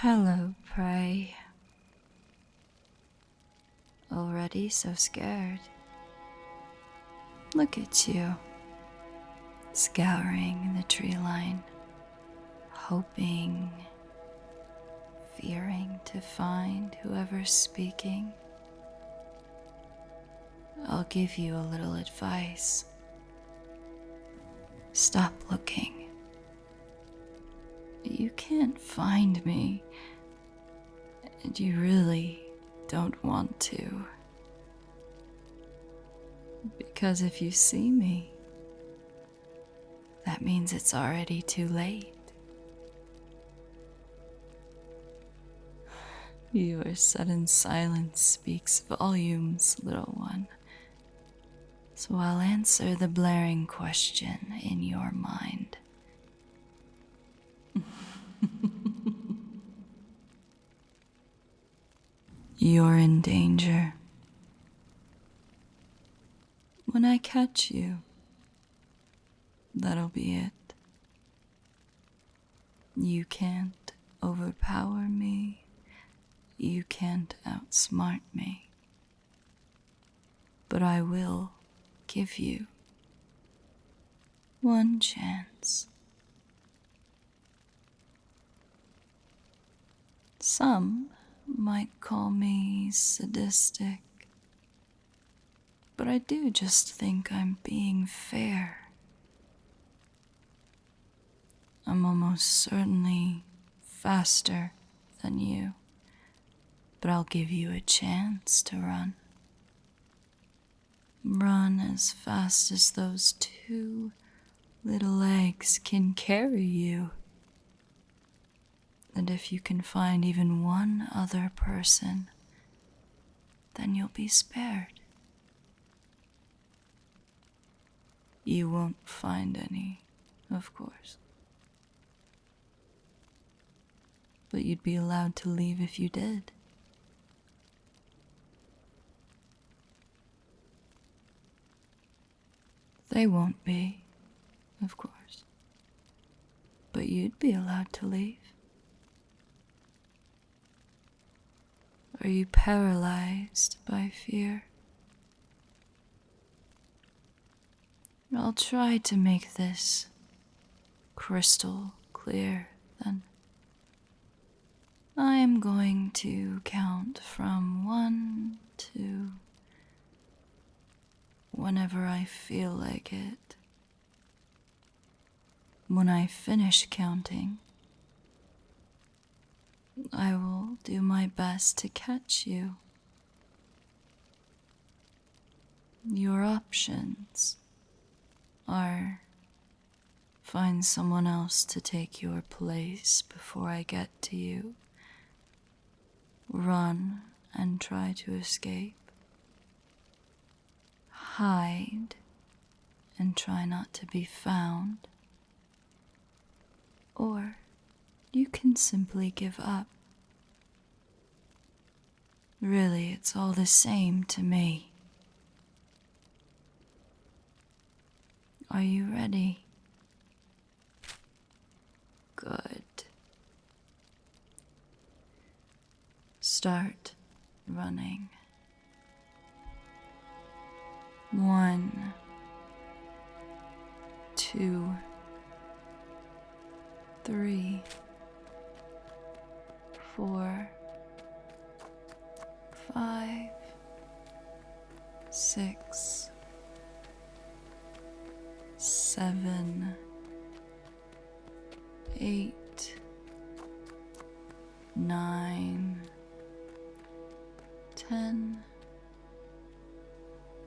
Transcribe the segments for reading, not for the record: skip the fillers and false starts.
Hello, prey. Already so scared. Look at you, scouring the tree line, hoping, fearing to find whoever's speaking. I'll give you a little advice. Stop looking. You can't find me, and you really don't want to. Because if you see me, that means it's already too late. Your sudden silence speaks volumes, little one. So I'll answer the blaring question in your mind. You're in danger. When I catch you, that'll be it. You can't overpower me. You can't outsmart me. But I will give you one chance. Some might call me sadistic, but I do just think I'm being fair. I'm almost certainly faster than you, but I'll give you a chance to run. Run as fast as those 2 little legs can carry you. And if you can find even one other person, then you'll be spared. You won't find any, of course. But you'd be allowed to leave if you did. They won't be, of course. But you'd be allowed to leave. Are you paralyzed by fear? I'll try to make this crystal clear, then. I am going to count from 1 to whenever I feel like it. When I finish counting, I will do my best to catch you. Your options are find someone else to take your place before I get to you, run and try to escape, hide and try not to be found, or you can simply give up. Really, it's all the same to me. Are you ready? Good. Start running. 1, 2, 3, 4, 5, 6, 7, 8, 9, 10,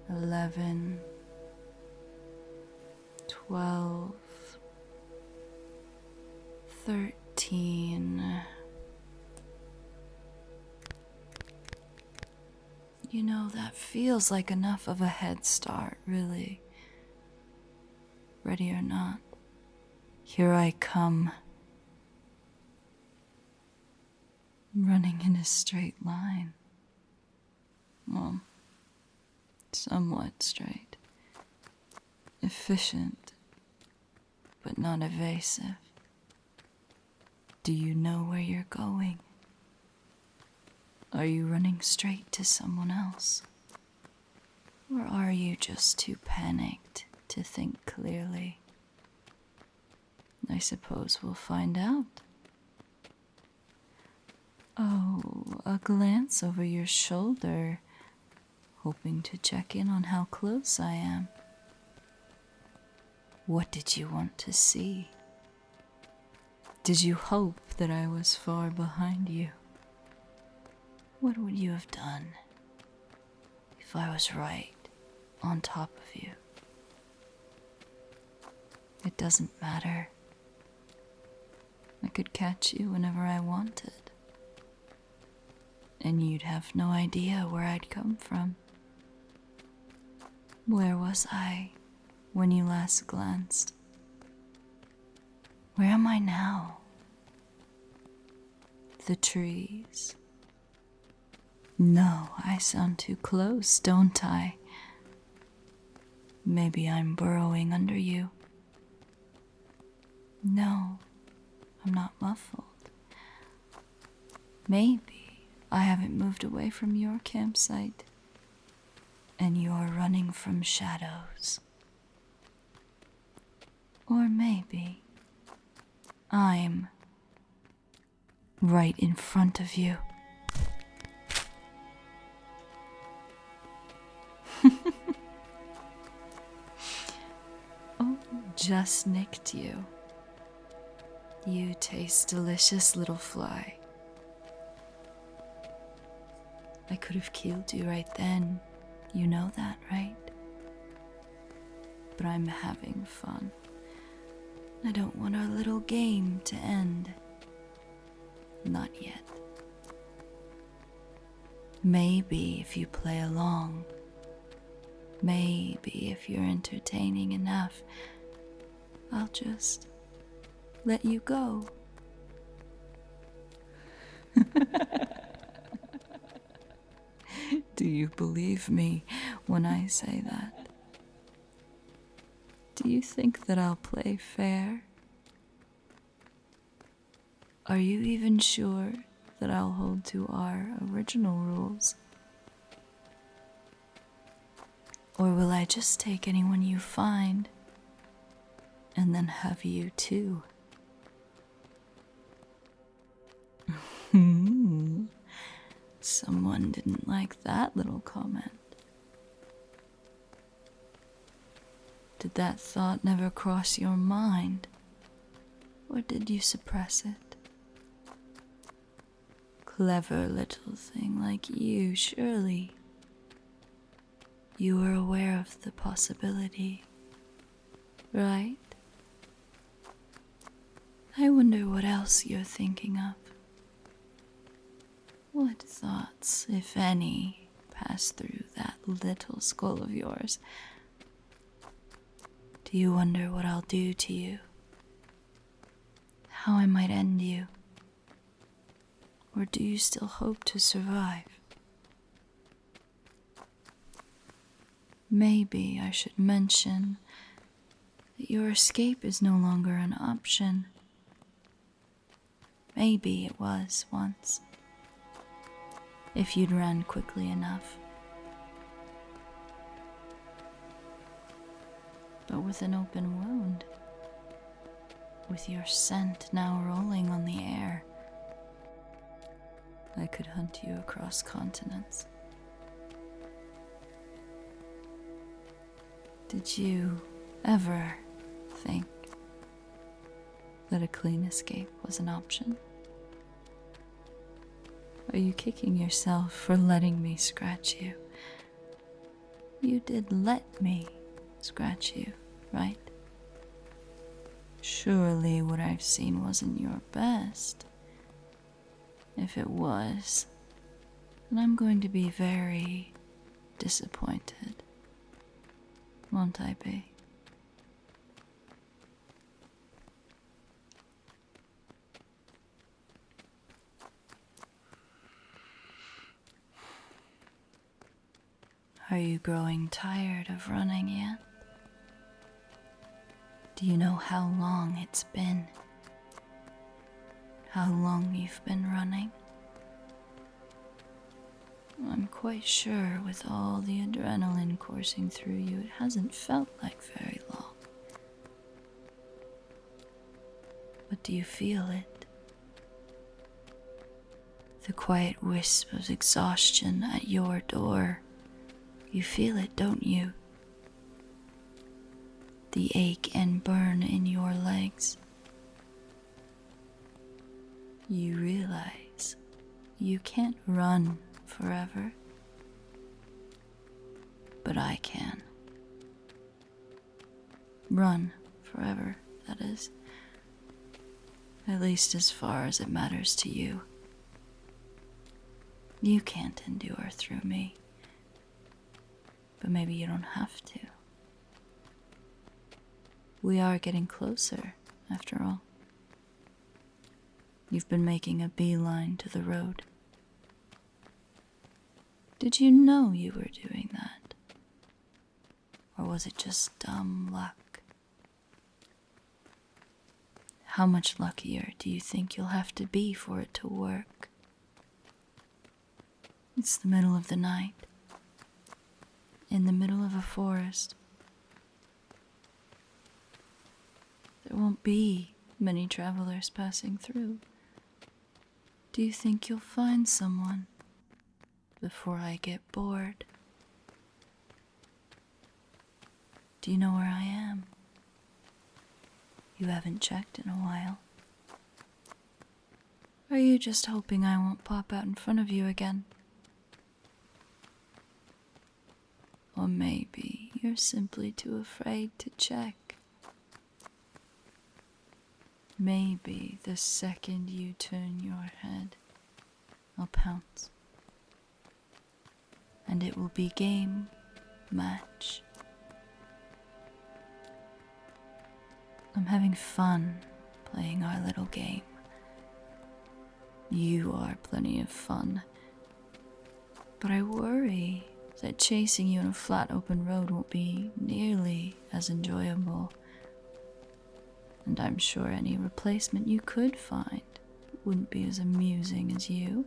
11, 12, 13. You know, that feels like enough of a head start, really. Ready or not, here I come. Running in a straight line. Well, somewhat straight. Efficient, but not evasive. Do you know where you're going? Are you running straight to someone else? Or are you just too panicked to think clearly? I suppose we'll find out. Oh, a glance over your shoulder, hoping to check in on how close I am. What did you want to see? Did you hope that I was far behind you? What would you have done if I was right on top of you? It doesn't matter. I could catch you whenever I wanted, and you'd have no idea where I'd come from. Where was I when you last glanced? Where am I now? The trees. No, I sound too close, don't I? Maybe I'm burrowing under you. No, I'm not muffled. Maybe I haven't moved away from your campsite, and you're running from shadows. Or maybe I'm right in front of you. Oh, just nicked you. You taste delicious, little fly. I could have killed you right then. You know that, right? But I'm having fun. I don't want our little game to end. Not yet. Maybe if you play along, maybe if you're entertaining enough, I'll just let you go. Do you believe me when I say that? Do you think that I'll play fair? Are you even sure that I'll hold to our original rules? Or will I just take anyone you find and then have you too? Someone didn't like that little comment. Did that thought never cross your mind? Or did you suppress it? Clever little thing like you, surely. You were aware of the possibility, right? I wonder what else you're thinking of. What thoughts, if any, pass through that little skull of yours? Do you wonder what I'll do to you? How I might end you? Or do you still hope to survive? Maybe I should mention that your escape is no longer an option. Maybe it was once, if you'd run quickly enough. But with an open wound, with your scent now rolling on the air, I could hunt you across continents. Did you ever think that a clean escape was an option? Are you kicking yourself for letting me scratch you? You did let me scratch you, right? Surely what I've seen wasn't your best. If it was, then I'm going to be very disappointed, won't I be? Are you growing tired of running yet? Do you know how long it's been? how long you've been running. I'm quite sure with all the adrenaline coursing through you, it hasn't felt like very long. But do you feel it? The quiet wisp of exhaustion at your door. You feel it, don't you? The ache and burn in your legs. You realize you can't run forever, but I can. Run forever, that is. At least as far as it matters to you. You can't endure through me, but maybe you don't have to. We are getting closer, after all. You've been making a beeline to the road. Did you know you were doing that? Or was it just dumb luck? How much luckier do you think you'll have to be for it to work? It's the middle of the night, in the middle of a forest. There won't be many travelers passing through. Do you think you'll find someone before I get bored? Do you know where I am? You haven't checked in a while. Are you just hoping I won't pop out in front of you again? Or maybe you're simply too afraid to check. Maybe the second you turn your head, I'll pounce. And it will be game, match. I'm having fun playing our little game. You are plenty of fun. But I worry that chasing you on a flat open road won't be nearly as enjoyable. And I'm sure any replacement you could find wouldn't be as amusing as you.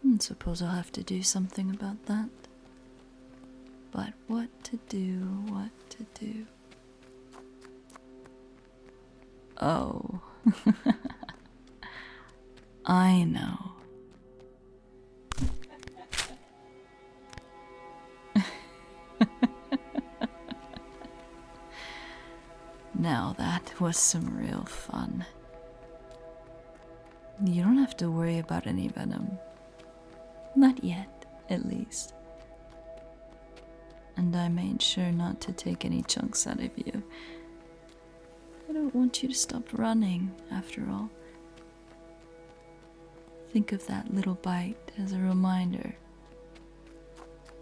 And suppose I'll have to do something about that. But what to do? Oh, I know. Now that was some real fun. You don't have to worry about any venom. Not yet, at least. And I made sure not to take any chunks out of you. I don't want you to stop running, after all. Think of that little bite as a reminder.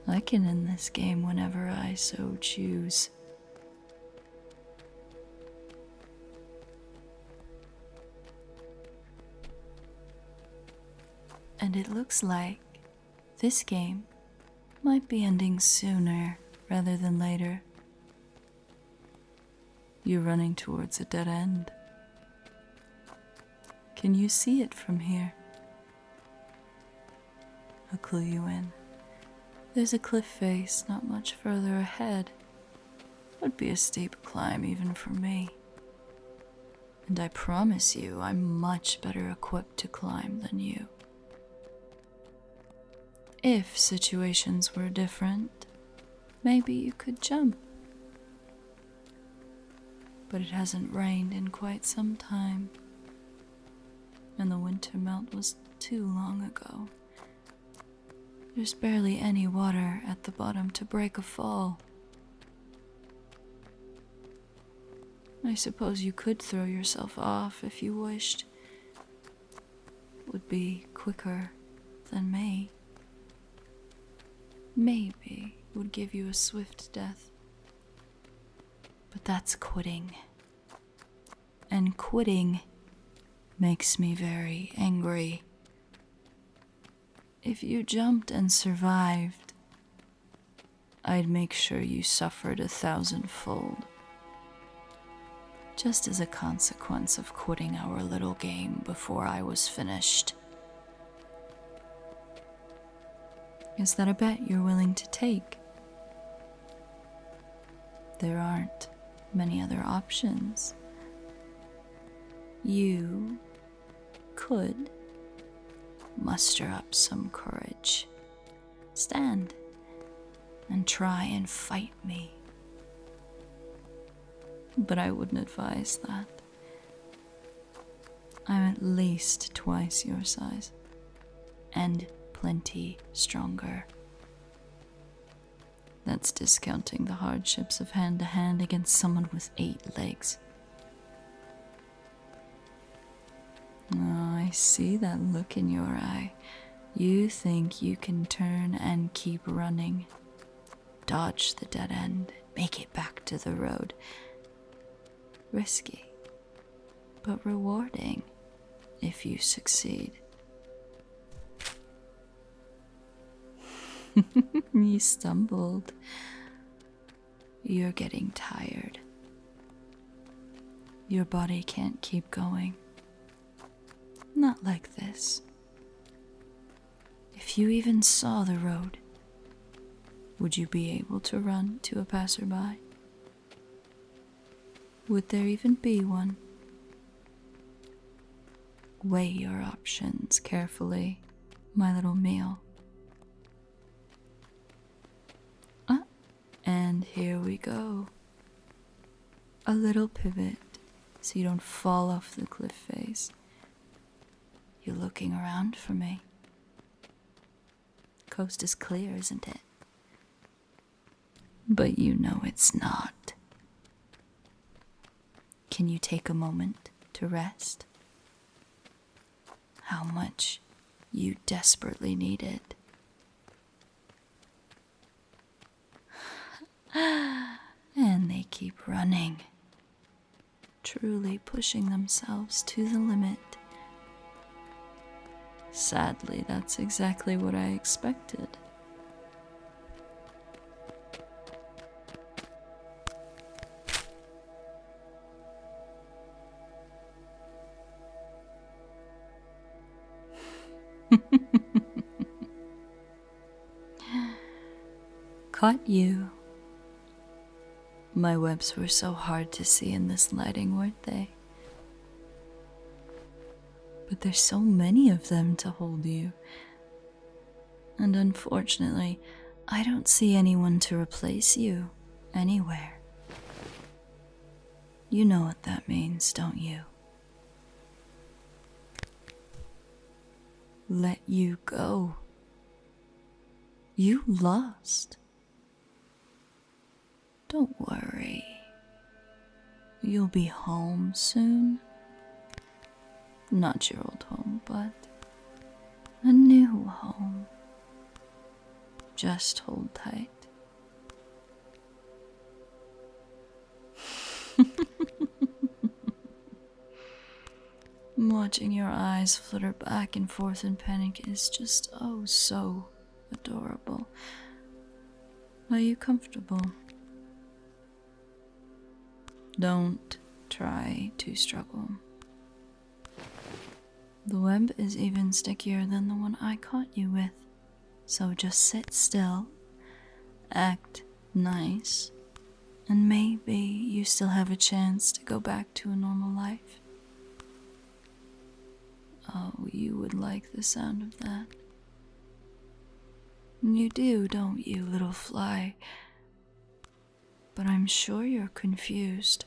I can end this game whenever I so choose. And it looks like this game might be ending sooner rather than later. You're running towards a dead end. Can you see it from here? I'll clue you in. There's a cliff face not much further ahead. Would be a steep climb even for me. And I promise you, I'm much better equipped to climb than you. If situations were different, maybe you could jump. But it hasn't rained in quite some time, and the winter melt was too long ago. There's barely any water at the bottom to break a fall. I suppose you could throw yourself off if you wished. It would be quicker than me. Maybe it would give you a swift death. But that's quitting. And quitting makes me very angry. If you jumped and survived, I'd make sure you suffered 1,000-fold. just as a consequence of quitting our little game before I was finished. Is that a bet you're willing to take? There aren't many other options. You could muster up some courage, stand, and try and fight me. But I wouldn't advise that. I'm at least twice your size, and plenty stronger. That's discounting the hardships of hand-to-hand against someone with 8 legs. Oh, I see that look in your eye. You think you can turn and keep running, dodge the dead end, make it back to the road. Risky, but rewarding if you succeed. You stumbled. You're getting tired. Your body can't keep going. Not like this. If you even saw the road, would you be able to run to a passerby? Would there even be one? Weigh your options carefully, my little meal. And here we go. A little pivot so you don't fall off the cliff face. You're looking around for me. Coast is clear, isn't it? But you know it's not. Can you take a moment to rest? How much you desperately need it. And they keep running, truly pushing themselves to the limit. Sadly, that's exactly what I expected. Caught you. My webs were so hard to see in this lighting, weren't they? But there's so many of them to hold you. And unfortunately, I don't see anyone to replace you anywhere. You know what that means, don't you? Let you go. You lost. Don't worry. You'll be home soon. Not your old home, but a new home. Just hold tight. Watching your eyes flutter back and forth in panic is just oh so adorable. Are you comfortable? Don't try to struggle. The web is even stickier than the one I caught you with, so just sit still, act nice, and maybe you still have a chance to go back to a normal life. Oh, you would like the sound of that. You do, don't you, little fly? But I'm sure you're confused.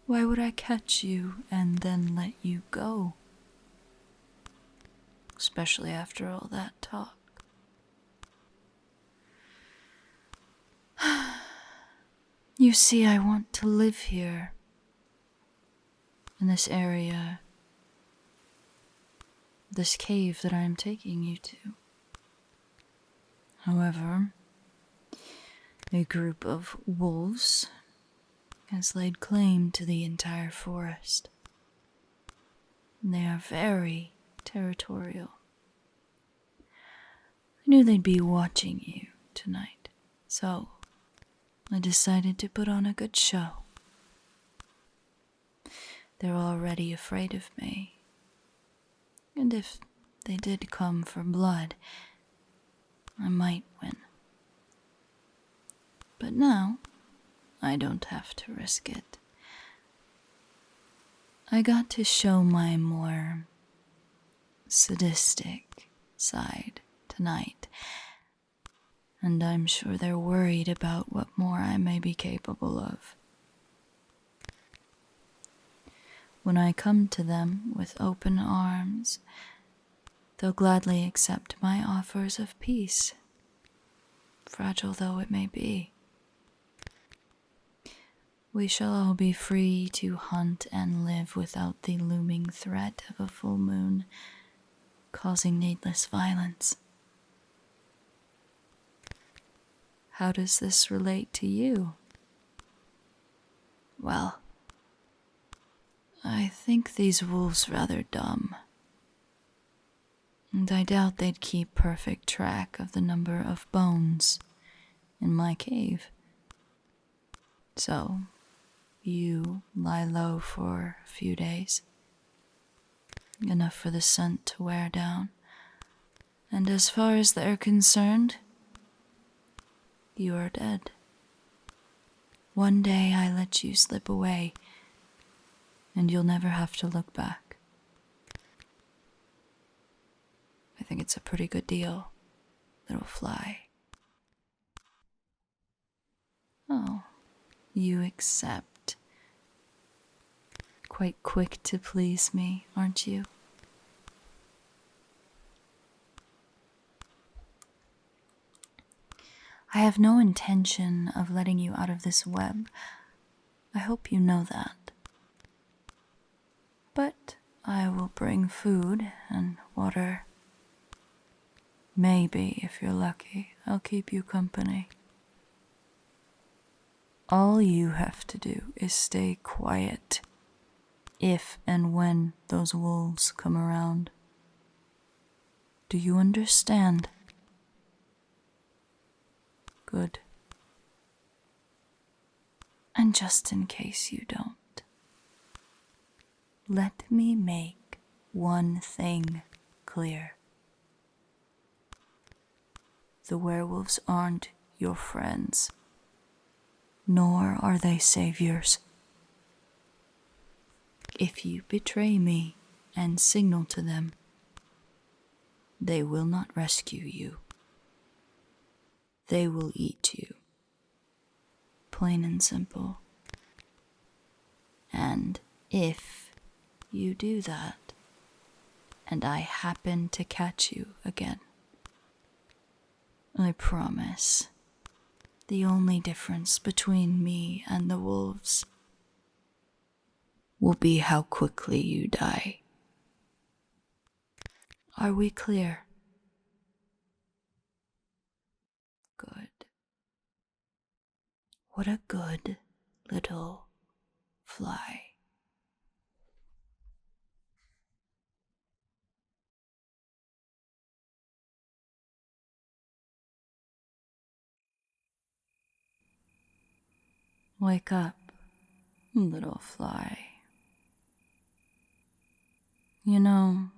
Why would I catch you and then let you go? Especially after all that talk. You see, I want to live here, in this area, this cave that I am taking you to. However, a group of wolves has laid claim to the entire forest. They are very territorial. I knew they'd be watching you tonight, so I decided to put on a good show. they're already afraid of me. And if they did come for blood, I might win. But now, I don't have to risk it. I got to show my more sadistic side tonight, and I'm sure they're worried about what more I may be capable of. When I come to them with open arms, they'll gladly accept my offers of peace, fragile though it may be. We shall all be free to hunt and live without the looming threat of a full moon causing needless violence. How does this relate to you? Well, I think these wolves rather dumb, and I doubt they'd keep perfect track of the number of bones in my cave. So, you lie low for a few days, enough for the scent to wear down, and as far as they're concerned, you are dead. One day I let you slip away, and you'll never have to look back. I think it's a pretty good deal, little fly. Oh, you accept. Quite quick to please me, aren't you? I have no intention of letting you out of this web. I hope you know that. But I will bring food and water. Maybe, if you're lucky, I'll keep you company. All you have to do is stay quiet if and when those wolves come around. Do you understand? Good. And just in case you don't, let me make one thing clear. The werewolves aren't your friends, nor are they saviors. If you betray me and signal to them, they will not rescue you. They will eat you. Plain and simple. And if you do that, and I happen to catch you again, I promise, the only difference between me and the wolves will be how quickly you die. Are we clear? Good. What a good little fly. Wake up, little fly. You know,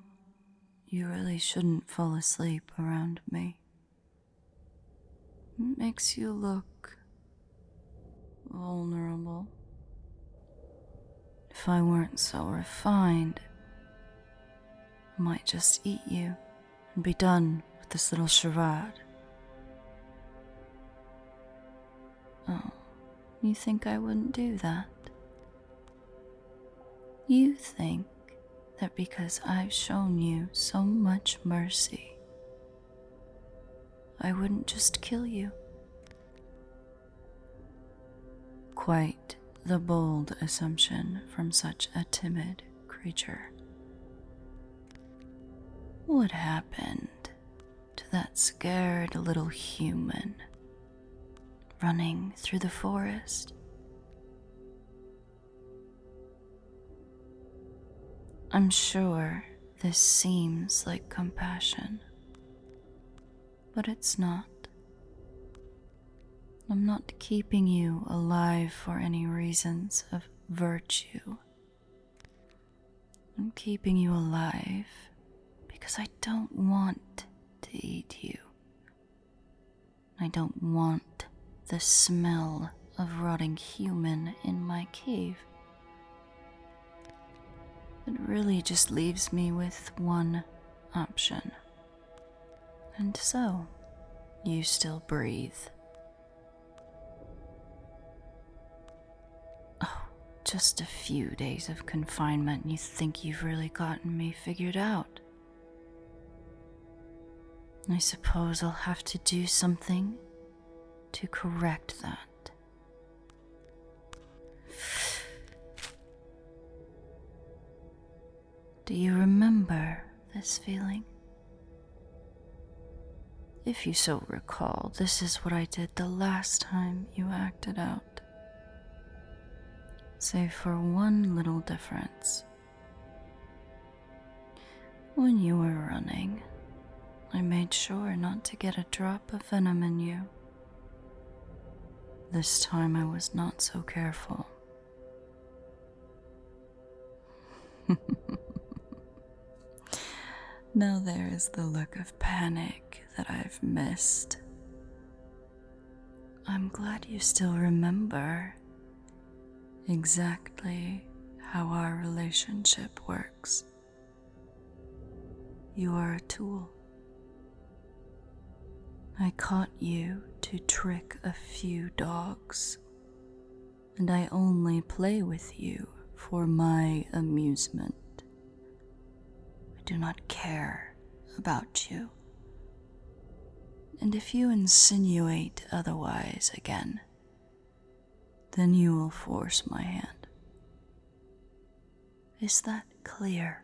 you really shouldn't fall asleep around me. It makes you look vulnerable. If I weren't so refined, I might just eat you and be done with this little charade. Oh, you think I wouldn't do that? You think that because I've shown you so much mercy, I wouldn't just kill you? Quite the bold assumption from such a timid creature. What happened to that scared little human running through the forest? I'm sure this seems like compassion, but it's not. I'm not keeping you alive for any reasons of virtue. I'm keeping you alive because I don't want to eat you. I don't want the smell of rotting human in my cave. It really just leaves me with one option. And so, you still breathe. Oh, just a few days of confinement and you think you've really gotten me figured out. I suppose I'll have to do something to correct that. Do you remember this feeling? If you so recall, this is what I did the last time you acted out. Save for one little difference. When you were running, I made sure not to get a drop of venom in you. This time I was not so careful. Now there is the look of panic that I've missed. I'm glad you still remember exactly how our relationship works. You are a tool. I caught you to trick a few dogs, and I only play with you for my amusement. I do not care about you. And if you insinuate otherwise again, then you will force my hand. Is that clear?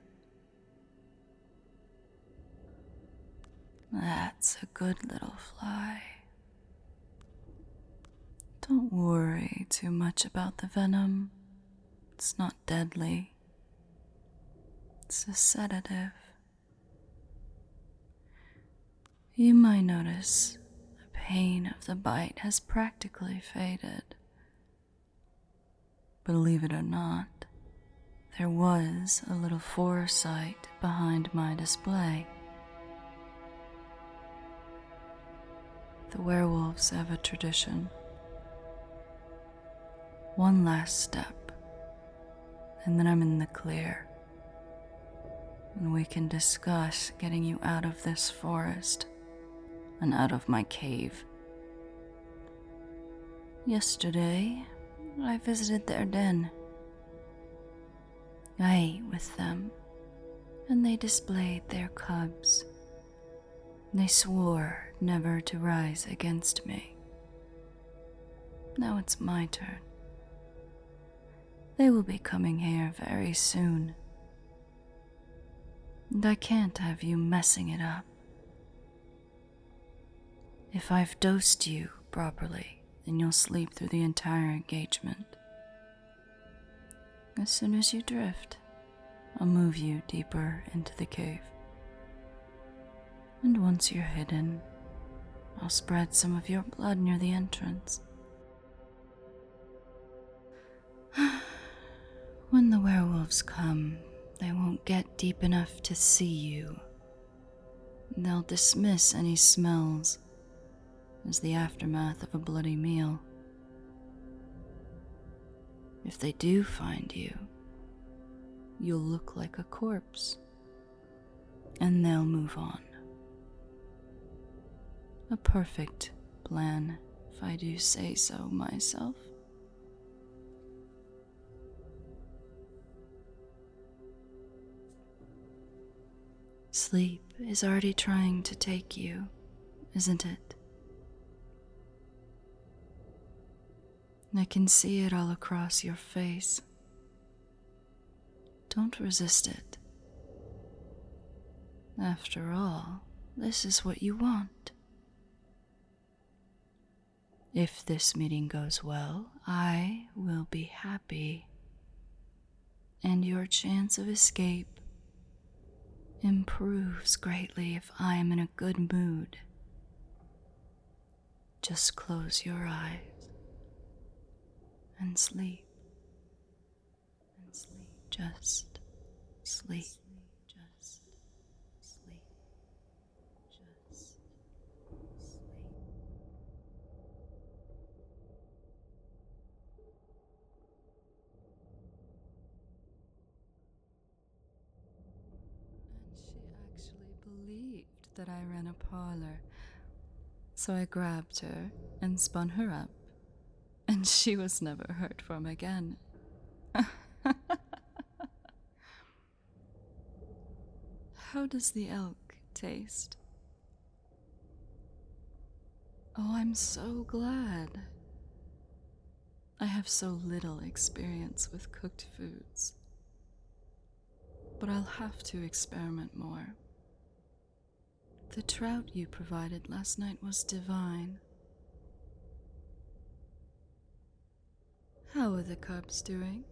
That's a good little fly. Don't worry too much about the venom. It's not deadly. It's a sedative. You might notice the pain of the bite has practically faded. Believe it or not, there was a little foresight behind my display. The werewolves have a tradition. One last step, and then I'm in the clear. And we can discuss getting you out of this forest and out of my cave. Yesterday, I visited their den. I ate with them, and they displayed their cubs. They swore never to rise against me. Now it's my turn. They will be coming here very soon. And I can't have you messing it up. If I've dosed you properly, then you'll sleep through the entire engagement. As soon as you drift, I'll move you deeper into the cave. And once you're hidden, I'll spread some of your blood near the entrance. When the werewolves come, they won't get deep enough to see you. They'll dismiss any smells as the aftermath of a bloody meal. If they do find you, you'll look like a corpse, and they'll move on. A perfect plan, if I do say so myself. Sleep is already trying to take you, isn't it? I can see it all across your face. Don't resist it. After all, this is what you want. If this meeting goes well, I will be happy, and your chance of escape improves greatly if I am in a good mood. Just close your eyes and sleep, just sleep. sleep. Just sleep. Just sleep. And she actually believed that I ran a parlor. So I grabbed her and spun her up, and she was never heard from again. How does the elk taste? Oh, I'm so glad. I have so little experience with cooked foods, but I'll have to experiment more. The trout you provided last night was divine. How are the cubs doing?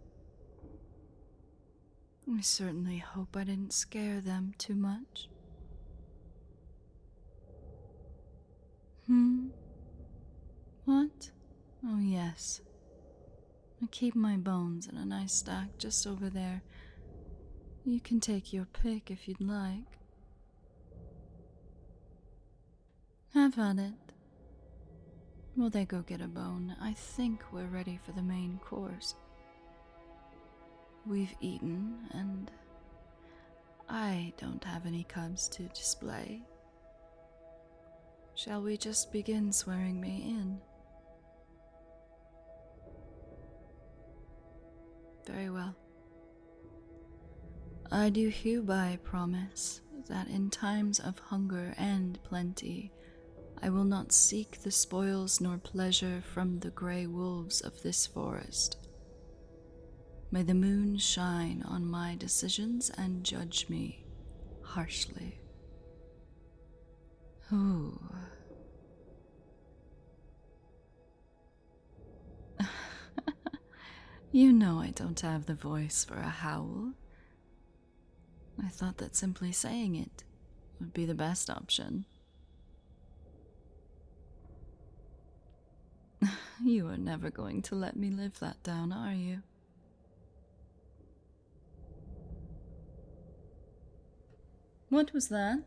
I certainly hope I didn't scare them too much. What? Oh, yes. I keep my bones in a nice stack just over there. You can take your pick if you'd like. Have at it. Will they go get a bone? I think we're ready for the main course. We've eaten, and I don't have any cubs to display. Shall we just begin swearing me in? Very well. I do hereby promise that in times of hunger and plenty, I will not seek the spoils nor pleasure from the grey wolves of this forest. May the moon shine on my decisions and judge me harshly. Ooh. You know I don't have the voice for a howl. I thought that simply saying it would be the best option. You are never going to let me live that down, are you? What was that?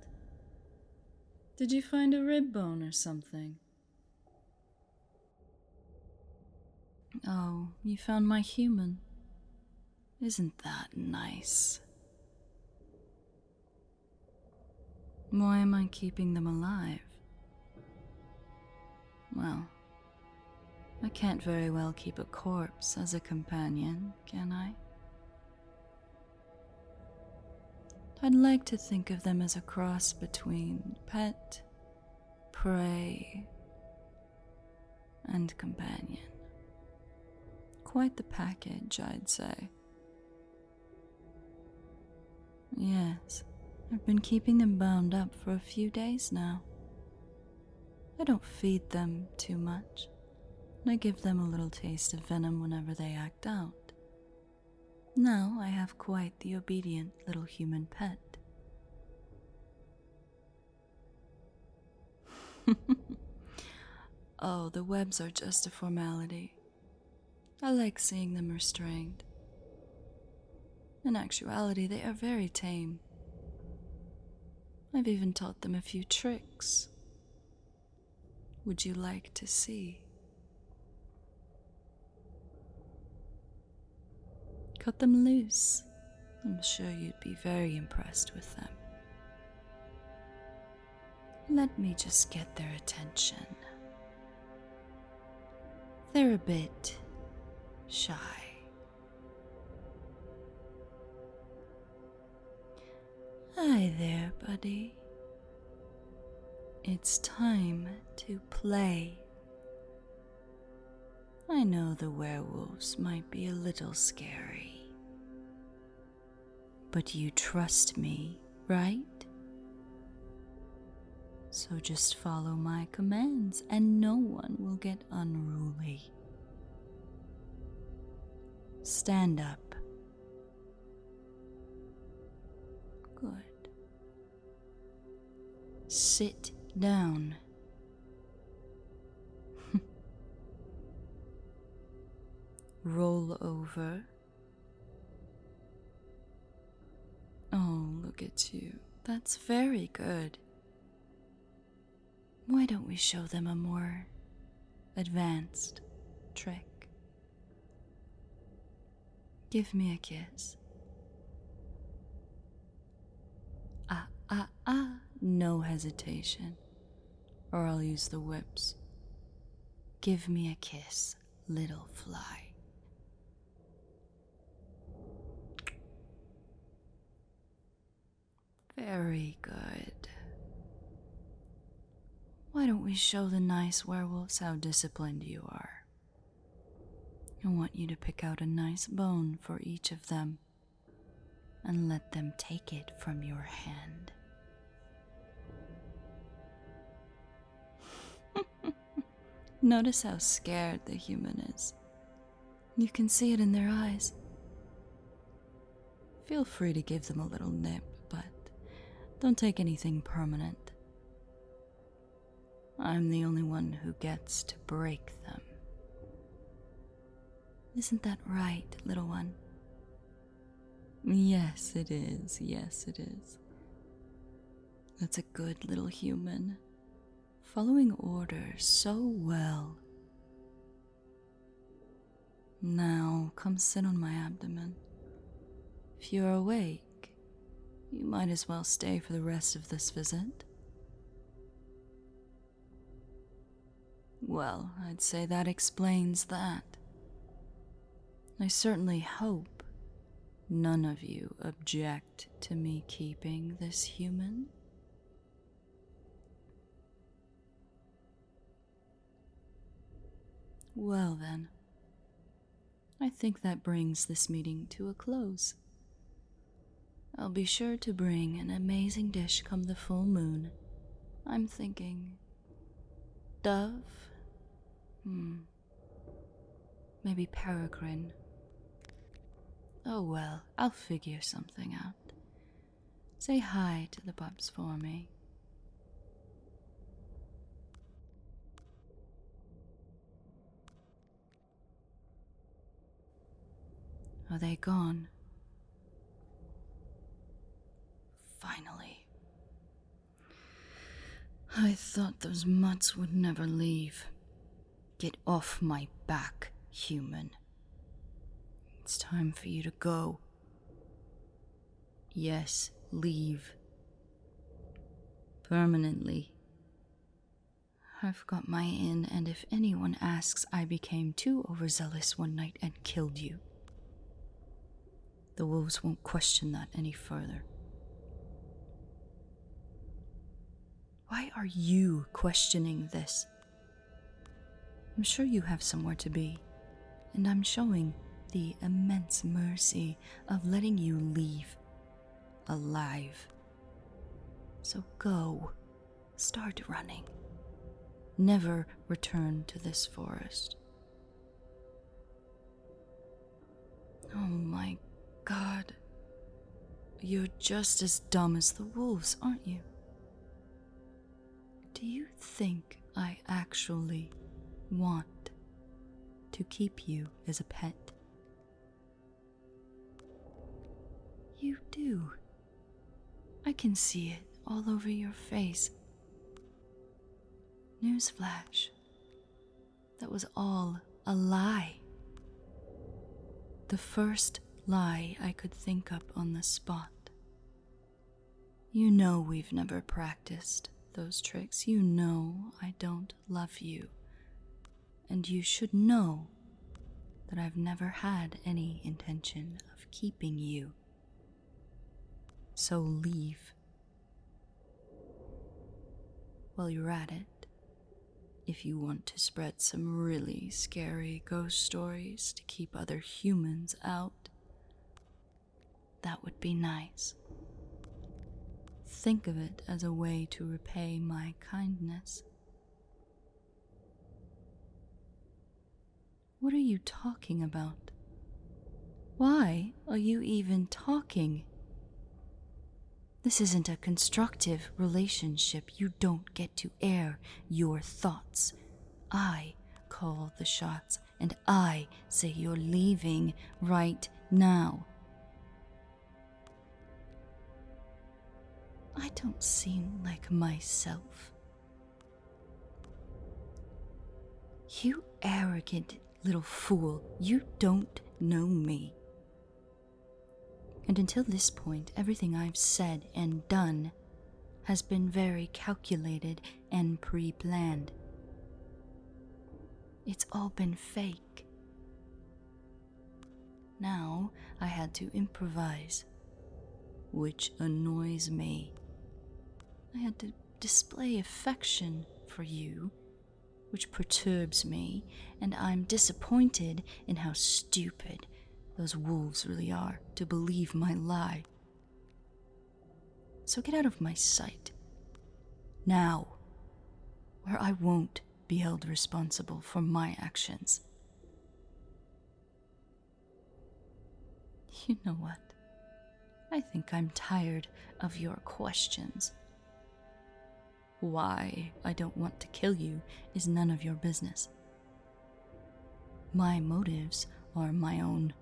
Did you find a rib bone or something? Oh, you found my human. Isn't that nice? Why am I keeping them alive? Well, I can't very well keep a corpse as a companion, can I? I'd like to think of them as a cross between pet, prey, and companion. Quite the package, I'd say. Yes, I've been keeping them bound up for a few days now. I don't feed them too much, and I give them a little taste of venom whenever they act out. Now I have quite the obedient little human pet. Oh, the webs are just a formality. I like seeing them restrained. In actuality, they are very tame. I've even taught them a few tricks. Would you like to see? Cut them loose. I'm sure you'd be very impressed with them. Let me just get their attention. They're a bit shy. Hi there, buddy. It's time to play. I know the werewolves might be a little scary, but you trust me, right? So just follow my commands and no one will get unruly. Stand up. Good. Sit down. Roll over. look at you. That's very good. Why don't we show them a more advanced trick? Give me a kiss. No hesitation, or I'll use the whips. Give me a kiss, little fly. Very good. Why don't we show the nice werewolves how disciplined you are? I want you to pick out a nice bone for each of them and let them take it from your hand. Notice how scared the human is. You can see it in their eyes. Feel free to give them a little nip, but don't take anything permanent. I'm the only one who gets to break them. Isn't that right, little one? Yes, it is. Yes, it is. That's a good little human. Following orders so well. Now, come sit on my abdomen. If you're awake, you might as well stay for the rest of this visit. Well, I'd say that explains that. I certainly hope none of you object to me keeping this human. Well then, I think that brings this meeting to a close. I'll be sure to bring an amazing dish come the full moon. I'm thinking dove? Maybe peregrine. Oh well, I'll figure something out. Say hi to the pups for me. Are they gone? Finally. I thought those mutts would never leave. Get off my back, human. It's time for you to go. Yes, leave. Permanently. I've got my in, and if anyone asks, I became too overzealous one night and killed you. The wolves won't question that any further. Why are you questioning this? I'm sure you have somewhere to be, and I'm showing the immense mercy of letting you leave alive. So go, start running. Never return to this forest. Oh my God. You're just as dumb as the wolves, aren't you? Do you think I actually want to keep you as a pet? You do. I can see it all over your face. Newsflash. That was all a lie. The first lie I could think up on the spot. You know we've never practiced those tricks. You know I don't love you. And you should know that I've never had any intention of keeping you. So leave. While you're at it, if you want to spread some really scary ghost stories to keep other humans out, that would be nice. Think of it as a way to repay my kindness. What are you talking about? Why are you even talking? This isn't a constructive relationship. You don't get to air your thoughts. I call the shots, and I say you're leaving right now. don't seem like myself. You arrogant little fool, you don't know me. And until this point, everything I've said and done has been very calculated and pre-planned. It's all been fake. Now I had to improvise, which annoys me. I had to display affection for you, which perturbs me, and I'm disappointed in how stupid those wolves really are to believe my lie. So get out of my sight. Now, where I won't be held responsible for my actions. You know what? I think I'm tired of your questions. Why I don't want to kill you is none of your business. My motives are my own,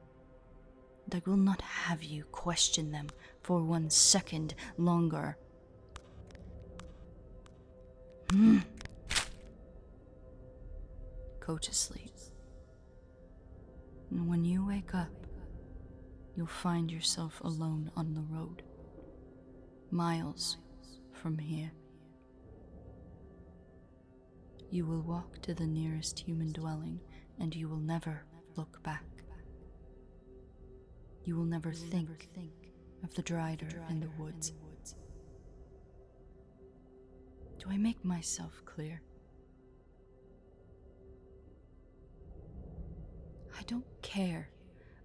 and I will not have you question them for 1 second longer. Go to sleep. And when you wake up, you'll find yourself alone on the road, miles from here. You will walk to the nearest human dwelling, and you will never look back. You will never think of the Drider in the woods. Do I make myself clear? I don't care.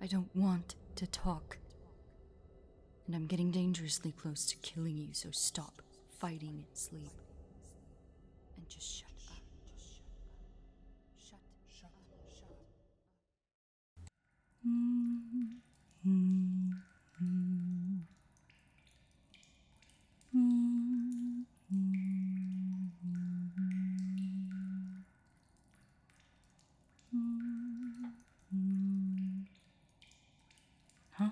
I don't want to talk. And I'm getting dangerously close to killing you, so stop fighting sleep. And just shut up. Shut up. Huh?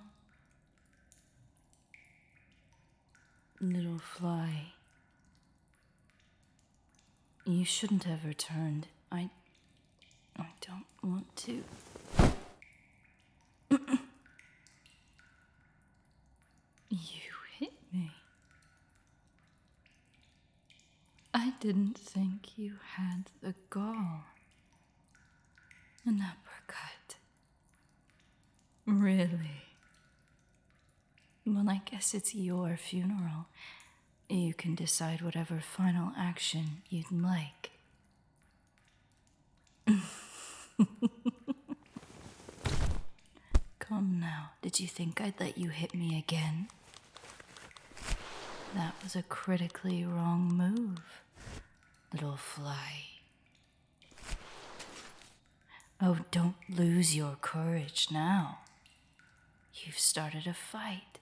Little fly. You shouldn't have returned. I don't want to. You hit me. I didn't think you had the gall. An uppercut. Really? Well, I guess it's your funeral. You can decide whatever final action you'd like. Come now, did you think I'd let you hit me again? That was a critically wrong move, little fly. Oh, don't lose your courage now. You've started a fight,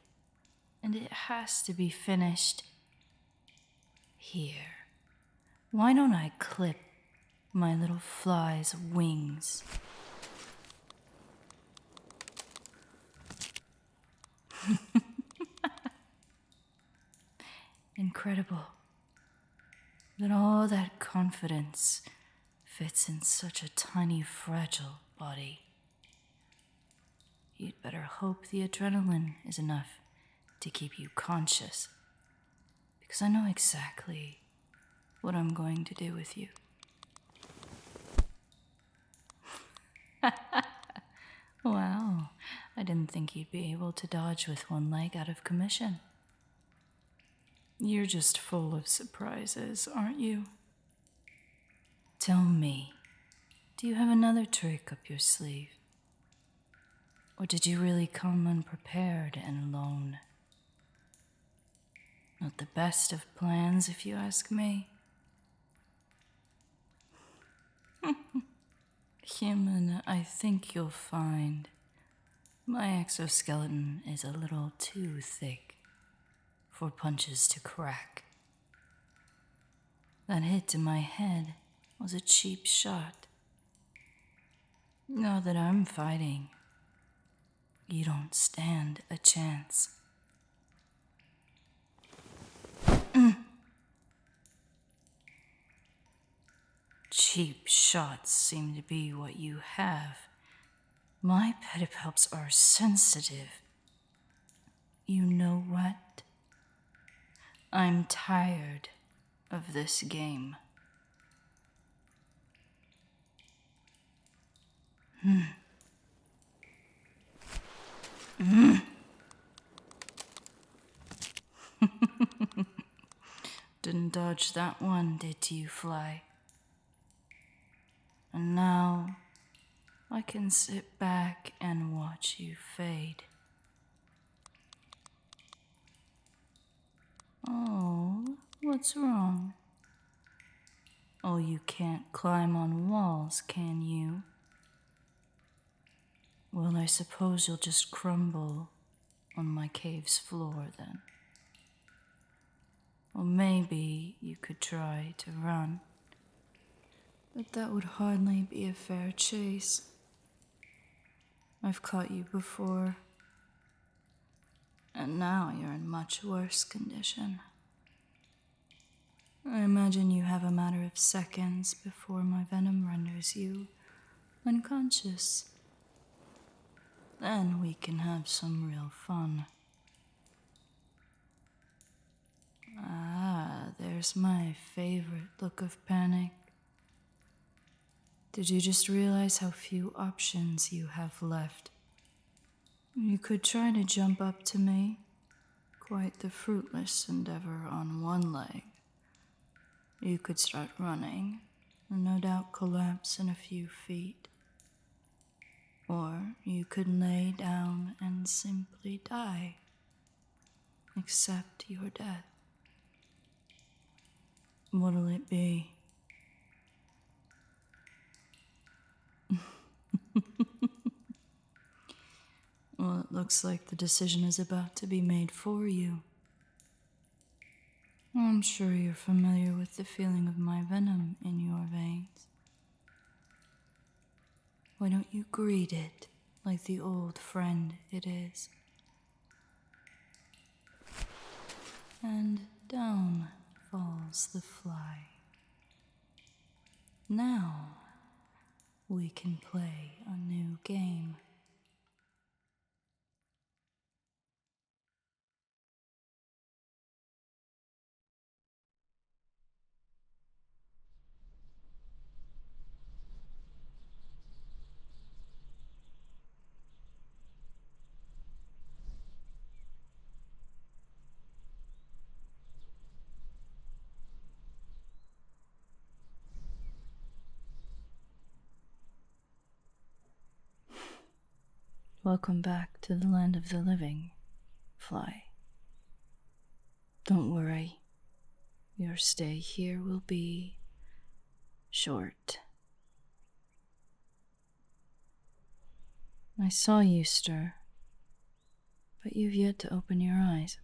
and it has to be finished. Here, why don't I clip my little fly's wings? Incredible that all that confidence fits in such a tiny, fragile body. You'd better hope the adrenaline is enough to keep you conscious, because I know exactly what I'm going to do with you. Wow, I didn't think you'd be able to dodge with one leg out of commission. You're just full of surprises, aren't you? Tell me, do you have another trick up your sleeve? Or did you really come unprepared and alone? Not the best of plans, if you ask me. Human, I think you'll find my exoskeleton is a little too thick for punches to crack. That hit to my head was a cheap shot. Now that I'm fighting, you don't stand a chance. cheap shots seem to be what you have. My pedipalps are sensitive. You know what? I'm tired of this game. Didn't dodge that one, did you, Fly? And now I can sit back and watch you fade. Oh, what's wrong? Oh, you can't climb on walls, can you? Well, I suppose you'll just crumble on my cave's floor then. Or maybe you could try to run. But that would hardly be a fair chase. I've caught you before. And now you're in much worse condition. I imagine you have a matter of seconds before my venom renders you unconscious. Then we can have some real fun. Ah, there's my favorite look of panic. Did you just realize how few options you have left? You could try to jump up to me. Quite the fruitless endeavor on one leg. You could start running, and no doubt collapse in a few feet. Or you could lay down and simply die. Accept your death. What'll it be? Well, it looks like the decision is about to be made for you. I'm sure you're familiar with the feeling of my venom in your veins. Why don't you greet it like the old friend it is? And down falls the fly. Now we can play a new game. Welcome back to the land of the living, Fly. Don't worry, your stay here will be short. I saw you stir, but you've yet to open your eyes.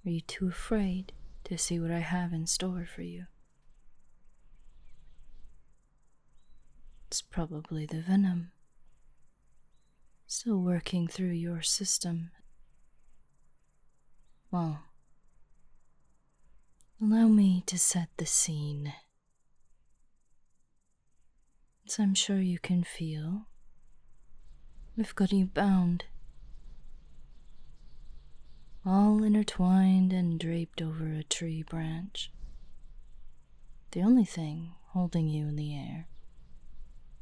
Are you too afraid to see what I have in store for you? It's probably the venom, still working through your system. Well, allow me to set the scene. As I'm sure you can feel, we've got you bound, all intertwined and draped over a tree branch. The only thing holding you in the air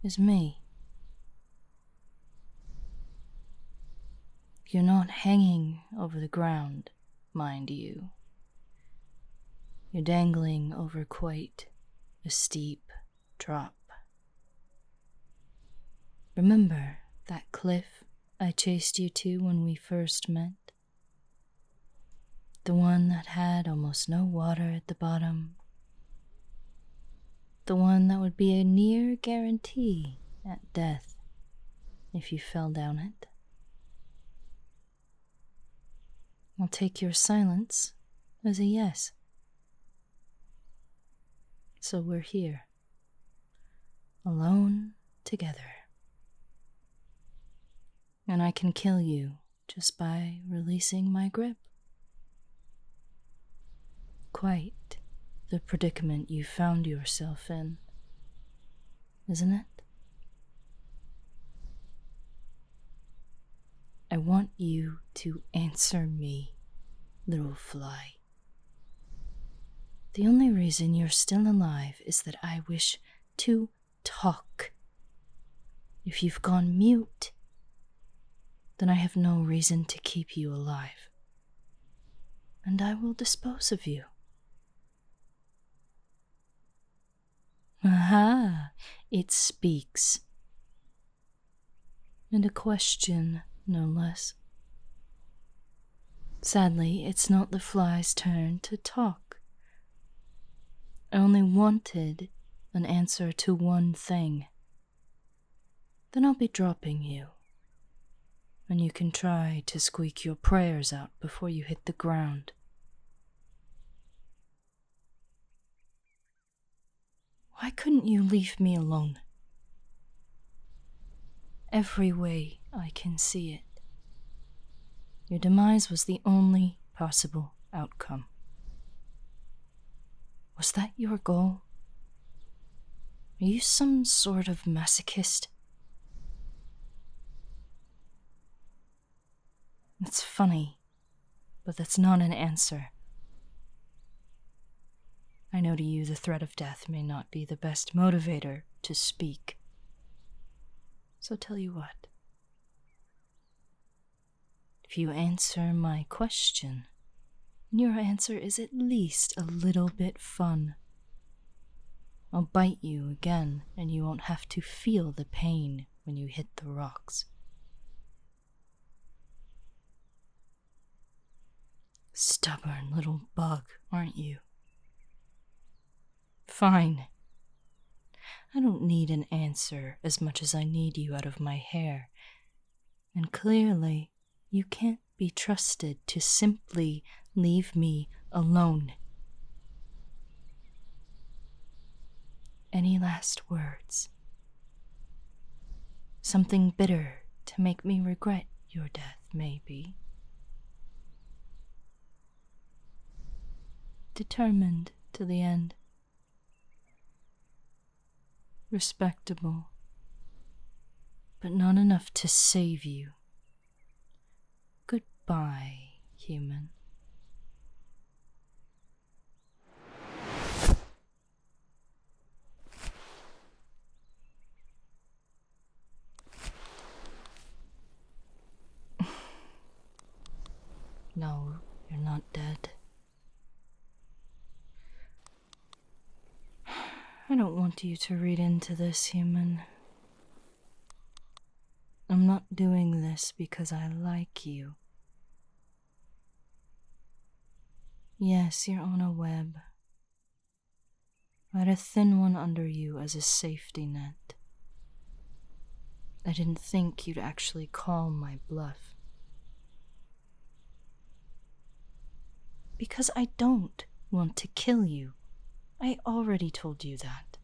is me. You're not hanging over the ground, mind you. You're dangling over quite a steep drop. Remember that cliff I chased you to when we first met? The one that had almost no water at the bottom. The one that would be a near guarantee at death if you fell down it. I'll take your silence as a yes. So we're here, alone together. And I can kill you just by releasing my grip. Quite the predicament you found yourself in, isn't it? I want you to answer me, little fly. The only reason you're still alive is that I wish to talk. If you've gone mute, then I have no reason to keep you alive, and I will dispose of you. Aha! It speaks. And a question, no less. Sadly, it's not the fly's turn to talk. I only wanted an answer to one thing. Then I'll be dropping you, and you can try to squeak your prayers out before you hit the ground. Why couldn't you leave me alone? Every way I can see it, your demise was the only possible outcome. Was that your goal? Are you some sort of masochist? It's funny, but that's not an answer. I know to you the threat of death may not be the best motivator to speak. So tell you what. If you answer my question, and your answer is at least a little bit fun, I'll bite you again, and you won't have to feel the pain when you hit the rocks. Stubborn little bug, aren't you? Fine. I don't need an answer as much as I need you out of my hair. And clearly, you can't be trusted to simply leave me alone. Any last words? Something bitter to make me regret your death, maybe. Determined to the end. Respectable, but not enough to save you. Goodbye, human. No, you're not dead. I don't want you to read into this, human. I'm not doing this because I like you. Yes, you're on a web. I had a thin one under you as a safety net. I didn't think you'd actually call my bluff. Because I don't want to kill you. I already told you that.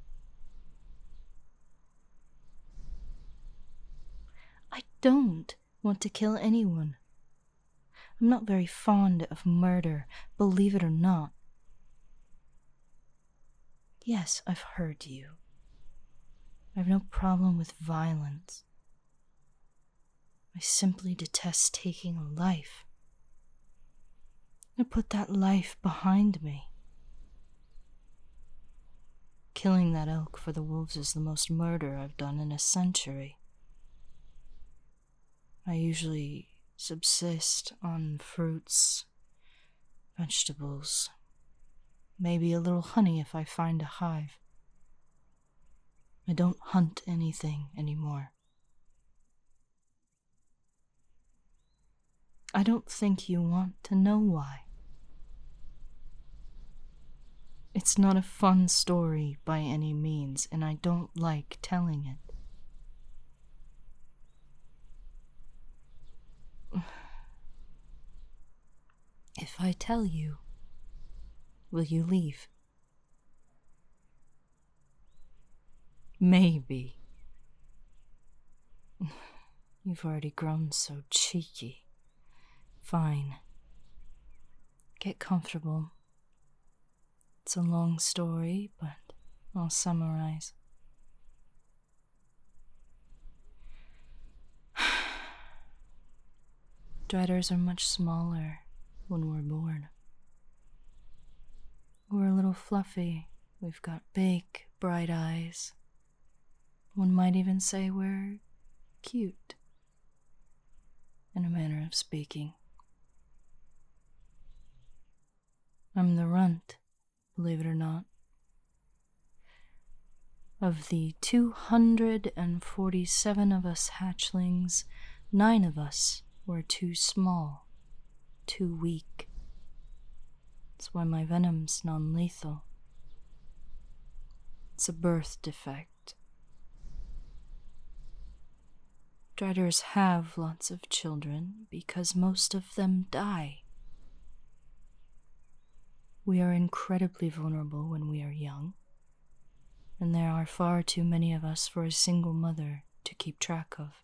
I don't want to kill anyone. I'm not very fond of murder, believe it or not. Yes, I've heard you. I have no problem with violence. I simply detest taking a life. I put that life behind me. Killing that elk for the wolves is the most murder I've done in a century. I usually subsist on fruits, vegetables, maybe a little honey if I find a hive. I don't hunt anything anymore. I don't think you want to know why. It's not a fun story by any means, and I don't like telling it. If I tell you, will you leave? Maybe. You've already grown so cheeky. Fine. Get comfortable. It's a long story, but I'll summarize. Driders are much smaller when we're born. We're a little fluffy. We've got big, bright eyes. One might even say we're cute, in a manner of speaking. I'm the runt, believe it or not. Of the 247 of us hatchlings, 9 of us were too small, too weak. That's why my venom's non-lethal. It's a birth defect. Driders have lots of children because most of them die. We are incredibly vulnerable when we are young, and there are far too many of us for a single mother to keep track of.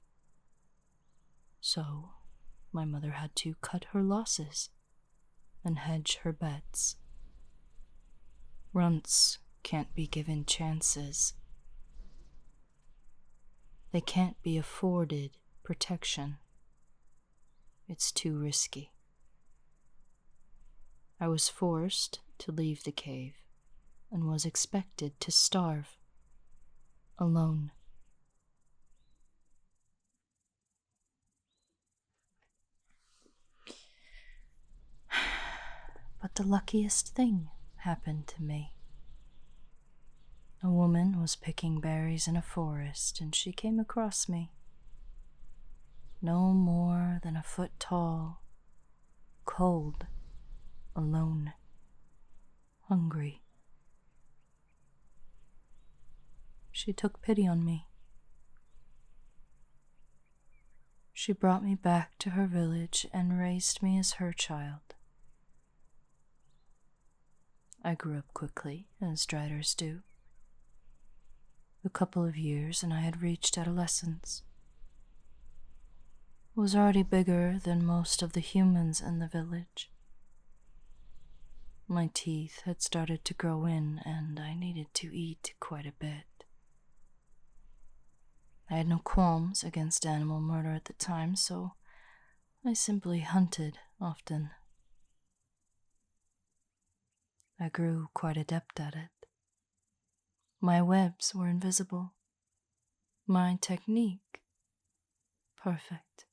So, my mother had to cut her losses and hedge her bets. Runts can't be given chances. They can't be afforded protection. It's too risky. I was forced to leave the cave and was expected to starve, alone. But the luckiest thing happened to me. A woman was picking berries in a forest, and she came across me. No more than a foot tall, cold, alone, hungry. She took pity on me. She brought me back to her village and raised me as her child. I grew up quickly, as Driders do. A couple of years and I had reached adolescence. Was already bigger than most of the humans in the village. My teeth had started to grow in and I needed to eat quite a bit. I had no qualms against animal murder at the time, so I simply hunted often. I grew quite adept at it. My webs were invisible. My technique, perfect.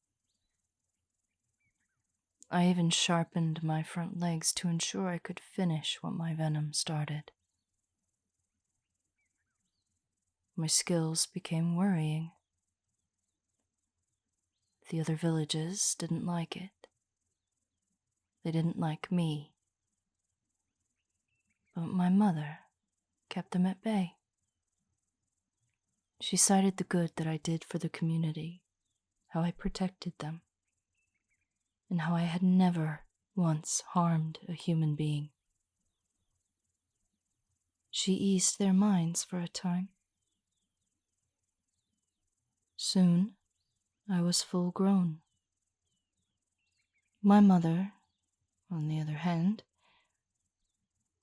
I even sharpened my front legs to ensure I could finish what my venom started. My skills became worrying. The other villages didn't like it. They didn't like me. But my mother kept them at bay. She cited the good that I did for the community, how I protected them, and how I had never once harmed a human being. She eased their minds for a time. Soon, I was full grown. My mother, on the other hand,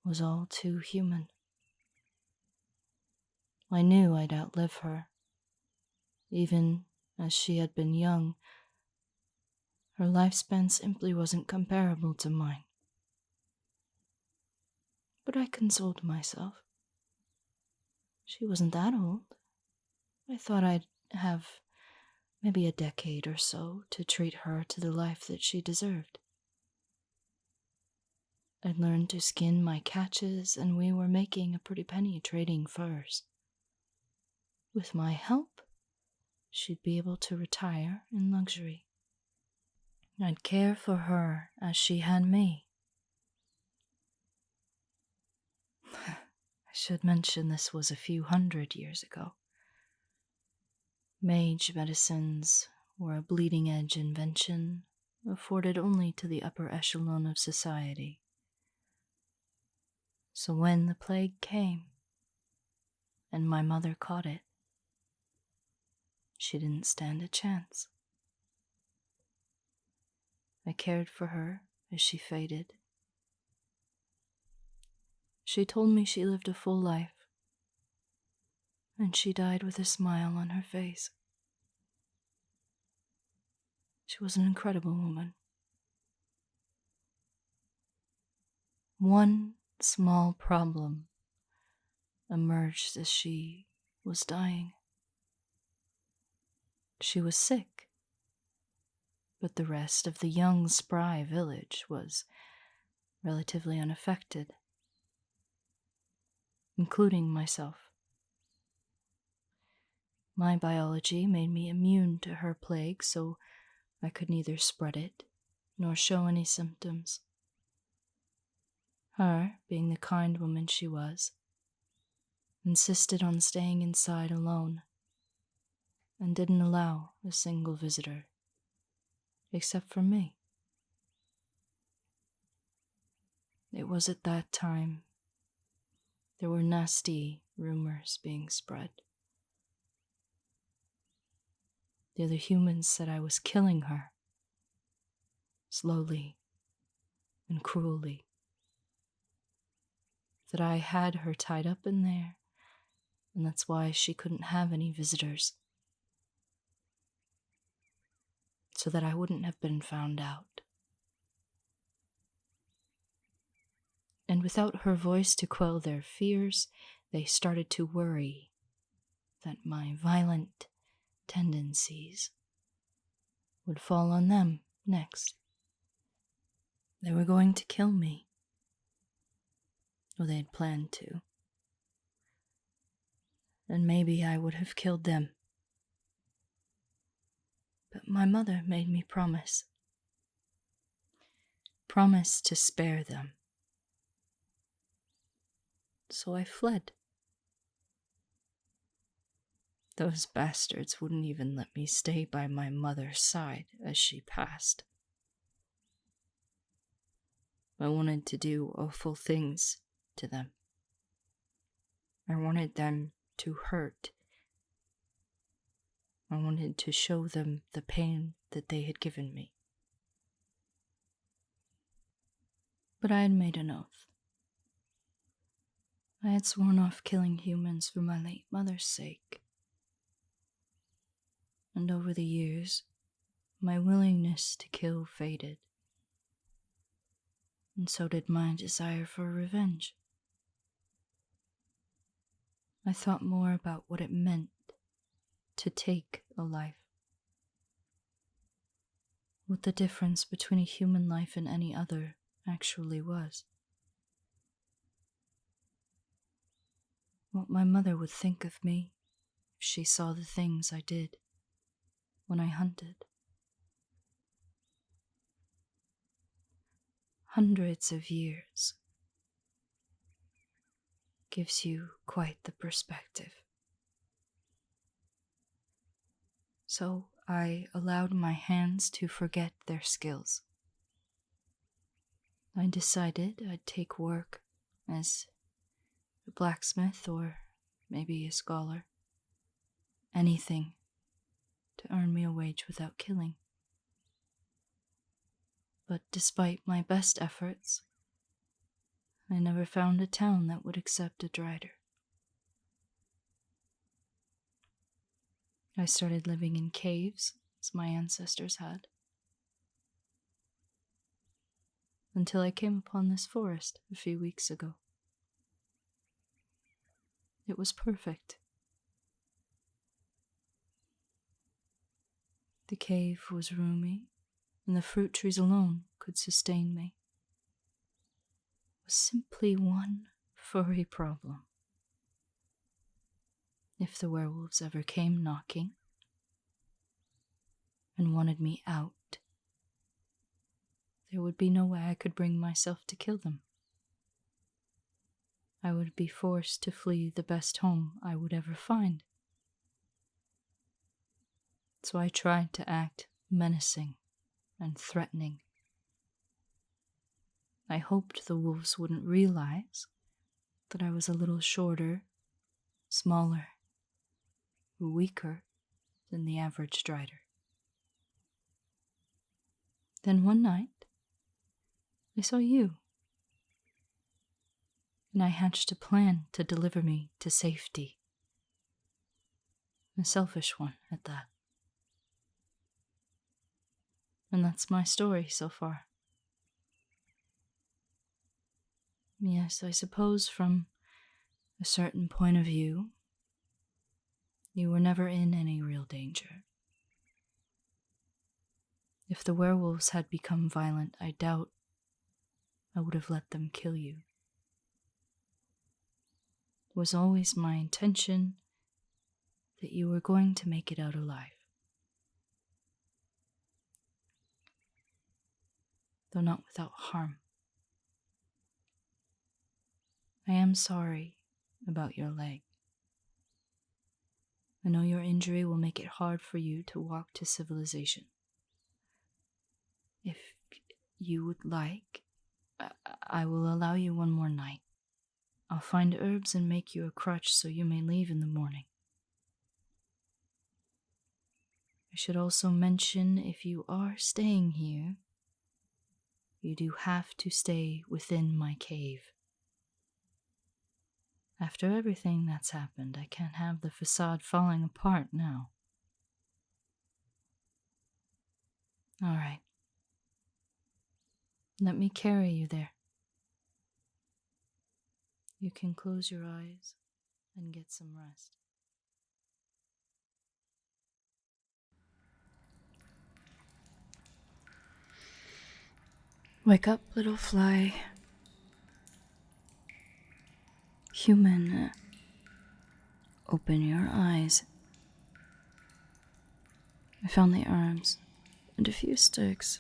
was all too human. I knew I'd outlive her. Even as she had been young, her lifespan simply wasn't comparable to mine. But I consoled myself. She wasn't that old. I thought I'd have maybe a decade or so to treat her to the life that she deserved. I'd learned to skin my catches, and we were making a pretty penny trading furs. With my help, she'd be able to retire in luxury. I'd care for her as she had me. I should mention this was a few hundred years ago. Mage medicines were a bleeding-edge invention afforded only to the upper echelon of society. So when the plague came, and my mother caught it, she didn't stand a chance. I cared for her as she faded. She told me she lived a full life, and she died with a smile on her face. She was an incredible woman. One small problem emerged as she was dying. She was sick, but the rest of the young, spry village was relatively unaffected, including myself. My biology made me immune to her plague, so I could neither spread it nor show any symptoms. Her, being the kind woman she was, insisted on staying inside alone and didn't allow a single visitor, except for me. It was at that time there were nasty rumors being spread. The other humans said I was killing her, slowly and cruelly. That I had her tied up in there, and that's why she couldn't have any visitors. So that I wouldn't have been found out. And without her voice to quell their fears, they started to worry that my violent tendencies would fall on them next. They were going to kill me. Or they had planned to. And maybe I would have killed them. But my mother made me promise. Promise to spare them. So I fled. Those bastards wouldn't even let me stay by my mother's side as she passed. I wanted to do awful things to them. I wanted them to hurt. I wanted to show them the pain that they had given me. But I had made an oath. I had sworn off killing humans for my late mother's sake. And over the years, my willingness to kill faded. And so did my desire for revenge. I thought more about what it meant to take a life. What the difference between a human life and any other actually was. What my mother would think of me if she saw the things I did when I hunted. Hundreds of years gives you quite the perspective. So I allowed my hands to forget their skills. I decided I'd take work as a blacksmith or maybe a scholar. Anything to earn me a wage without killing. But despite my best efforts, I never found a town that would accept a Drider. I started living in caves, as my ancestors had, until I came upon this forest a few weeks ago. It was perfect. The cave was roomy, and the fruit trees alone could sustain me. It was simply one furry problem. If the werewolves ever came knocking and wanted me out, there would be no way I could bring myself to kill them. I would be forced to flee the best home I would ever find. So I tried to act menacing and threatening. I hoped the wolves wouldn't realize that I was a little shorter, smaller, weaker than the average Drider. Then one night, I saw you. and I hatched a plan to deliver me to safety. A selfish one at that. And that's my story so far. Yes, I suppose from a certain point of view, you were never in any real danger. If the werewolves had become violent, I doubt I would have let them kill you. It was always my intention that you were going to make it out alive. Though not without harm. I am sorry about your leg. I know your injury will make it hard for you to walk to civilization. If you would like, I will allow you one more night. I'll find herbs and make you a crutch so you may leave in the morning. I should also mention, if you are staying here, you do have to stay within my cave. After everything that's happened, I can't have the facade falling apart now. All right. Let me carry you there. You can close your eyes and get some rest. Wake up, little fly. Human, open your eyes. I found the herbs and a few sticks.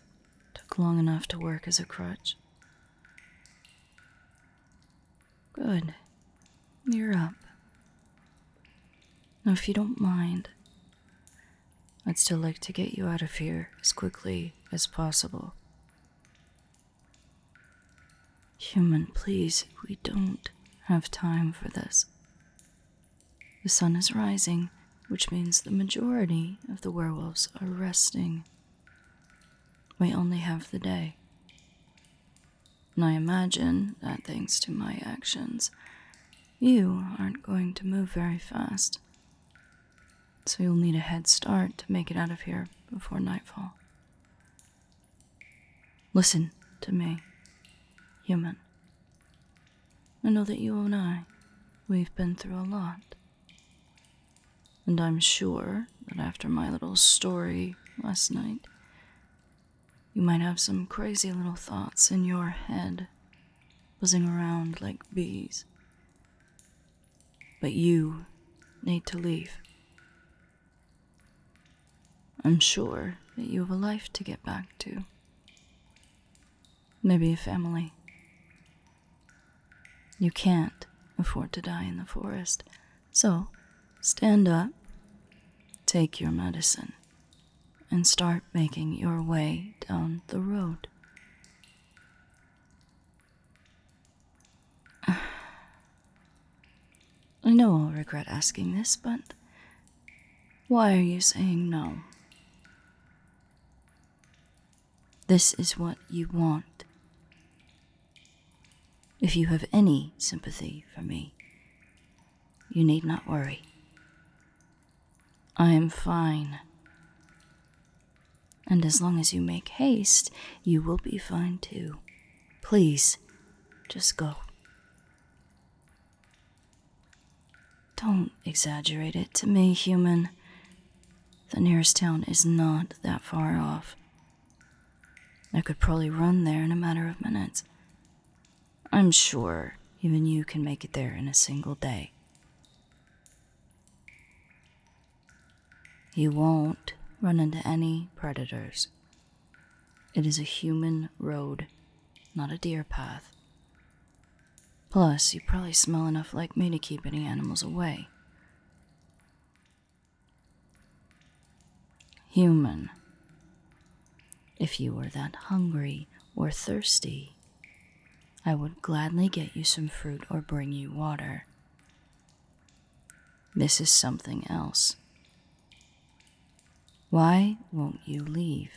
Took long enough to work as a crutch. Good. You're up. Now, if you don't mind, I'd still like to get you out of here as quickly as possible. Human, please, we don't have time for this. The sun is rising, which means the majority of the werewolves are resting. We only have the day. And I imagine that thanks to my actions, you aren't going to move very fast. So you'll need a head start to make it out of here before nightfall. Listen to me, human. I know that you and we've been through a lot. And I'm sure that after my little story last night, you might have some crazy little thoughts in your head, buzzing around like bees. But you need to leave. I'm sure that you have a life to get back to. Maybe a family. You can't afford to die in the forest, so stand up, take your medicine, and start making your way down the road. I know I'll regret asking this, but why are you saying no? This is what you want. If you have any sympathy for me, you need not worry. I am fine. And as long as you make haste, you will be fine too. Please, just go. Don't exaggerate it to me, human. The nearest town is not that far off. I could probably run there in a matter of minutes. I'm sure even you can make it there in a single day. You won't run into any predators. It is a human road, not a deer path. Plus, you probably smell enough like me to keep any animals away. Human. If you were that hungry or thirsty, I would gladly get you some fruit or bring you water. This is something else. Why won't you leave?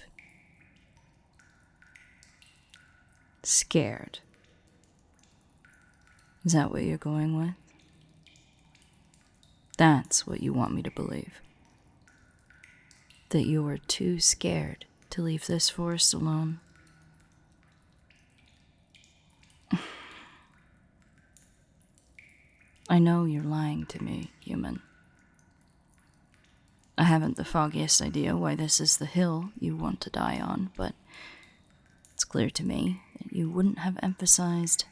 Scared. Is that what you're going with? That's what you want me to believe. That you were too scared to leave this forest alone. I know you're lying to me, human. I haven't the foggiest idea why this is the hill you want to die on, but it's clear to me that you wouldn't have emphasized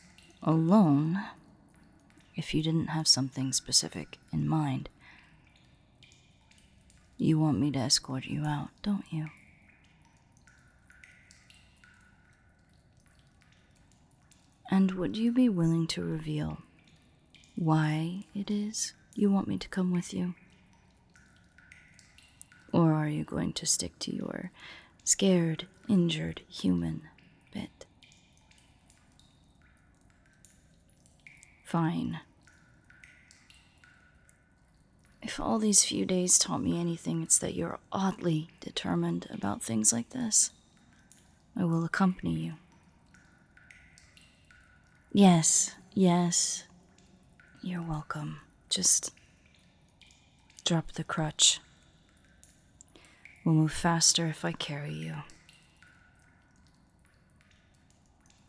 alone if you didn't have something specific in mind. You want me to escort you out, don't you? And would you be willing to reveal why it is you want me to come with you? Or are you going to stick to your scared, injured human bit? Fine. If all these few days taught me anything, it's that you're oddly determined about things like this. I will accompany you. Yes, you're welcome. Just drop the crutch. We'll move faster if I carry you.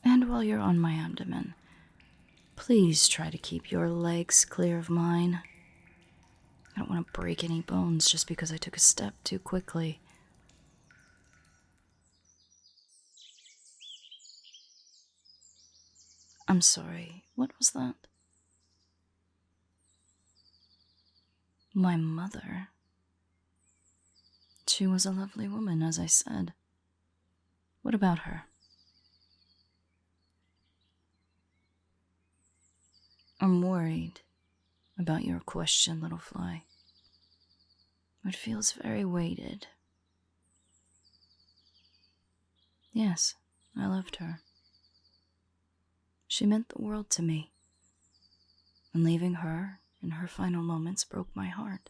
And while you're on my abdomen, please try to keep your legs clear of mine. I don't want to break any bones just because I took a step too quickly. I'm sorry, what was that? My mother. She was a lovely woman, as I said. What about her? I'm worried about your question, little fly. It feels very weighted. Yes, I loved her. She meant the world to me. And leaving her in her final moments broke my heart.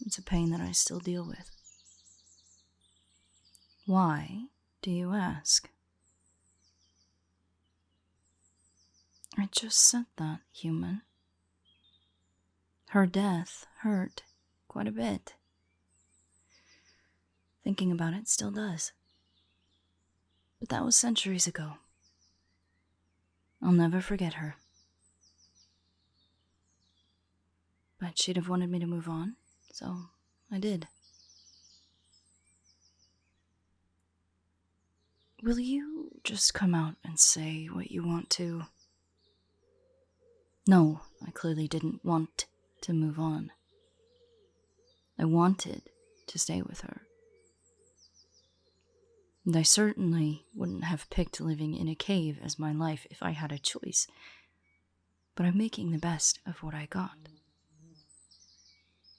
It's a pain that I still deal with. Why, do you ask? I just said that, human. Her death hurt quite a bit. Thinking about it still does. But that was centuries ago. I'll never forget her. But she'd have wanted me to move on, so I did. Will you just come out and say what you want to? No, I clearly didn't want to move on. I wanted to stay with her. And I certainly wouldn't have picked living in a cave as my life if I had a choice. But I'm making the best of what I got.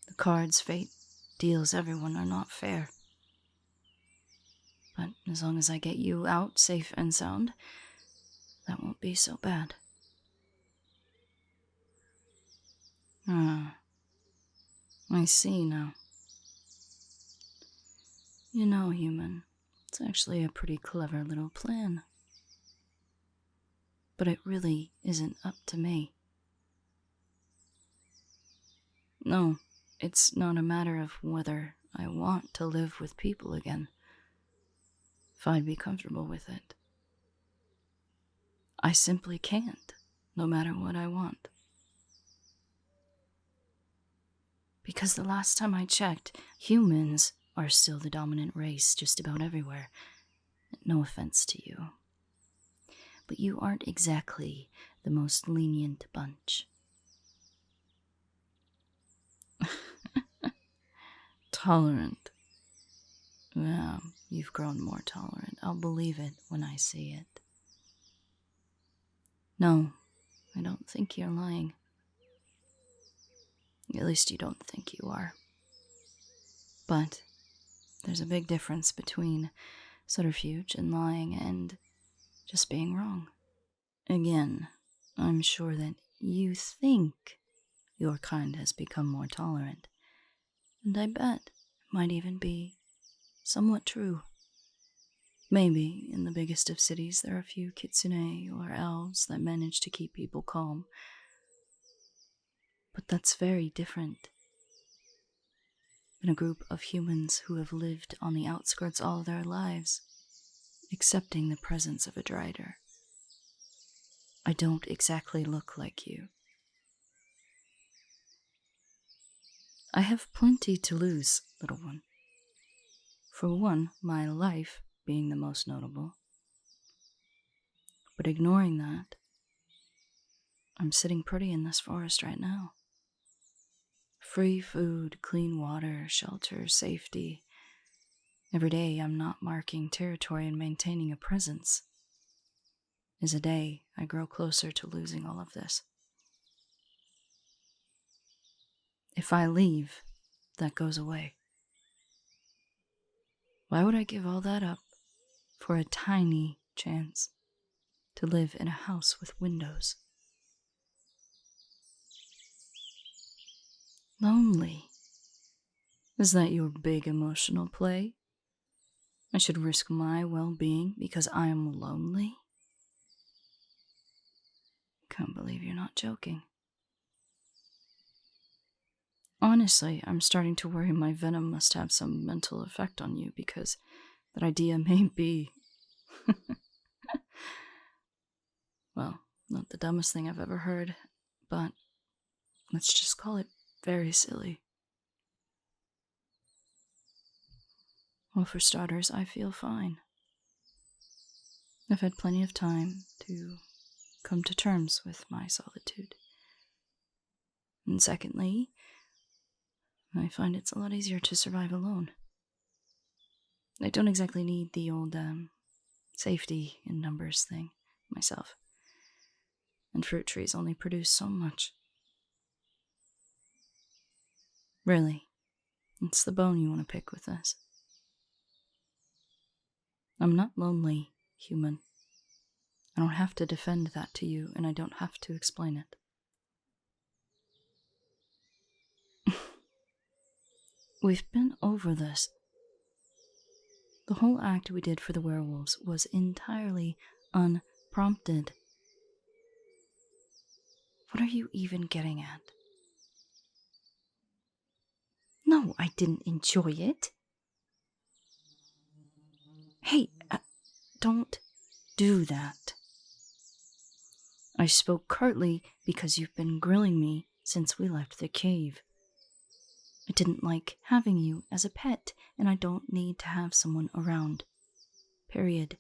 The cards fate deals everyone are not fair. But as long as I get you out safe and sound, that won't be so bad. I see now. You know, human, it's actually a pretty clever little plan. But it really isn't up to me. No, it's not a matter of whether I want to live with people again. If I'd be comfortable with it. I simply can't, no matter what I want. Because the last time I checked, humans are still the dominant race just about everywhere. No offense to you. But you aren't exactly the most lenient bunch. Tolerant. Yeah, you've grown more tolerant. I'll believe it when I see it. No, I don't think you're lying. At least you don't think you are. But there's a big difference between subterfuge and lying and just being wrong. Again, I'm sure that you think your kind has become more tolerant. And I bet it might even be somewhat true. Maybe in the biggest of cities there are a few kitsune or elves that manage to keep people calm. But that's very different than a group of humans who have lived on the outskirts all their lives, accepting the presence of a Drider. I don't exactly look like you. I have plenty to lose, little one. For one, my life being the most notable. But ignoring that, I'm sitting pretty in this forest right now. Free food, clean water, shelter, safety. Every day I'm not marking territory and maintaining a presence is a day I grow closer to losing all of this. If I leave, that goes away. Why would I give all that up for a tiny chance to live in a house with windows? Lonely. Is that your big emotional play? I should risk my well-being because I am lonely? Can't believe you're not joking. Honestly, I'm starting to worry my venom must have some mental effect on you because that idea may be, well, not the dumbest thing I've ever heard, but let's just call it very silly. Well, for starters, I feel fine. I've had plenty of time to come to terms with my solitude. And secondly, I find it's a lot easier to survive alone. I don't exactly need the old, safety in numbers thing myself. And fruit trees only produce so much. Really, it's the bone you want to pick with this. I'm not lonely, human. I don't have to defend that to you, and I don't have to explain it. We've been over this. The whole act we did for the werewolves was entirely unprompted. What are you even getting at? No, I didn't enjoy it. Hey, don't do that. I spoke curtly because you've been grilling me since we left the cave. I didn't like having you as a pet, and I don't need to have someone around. Period.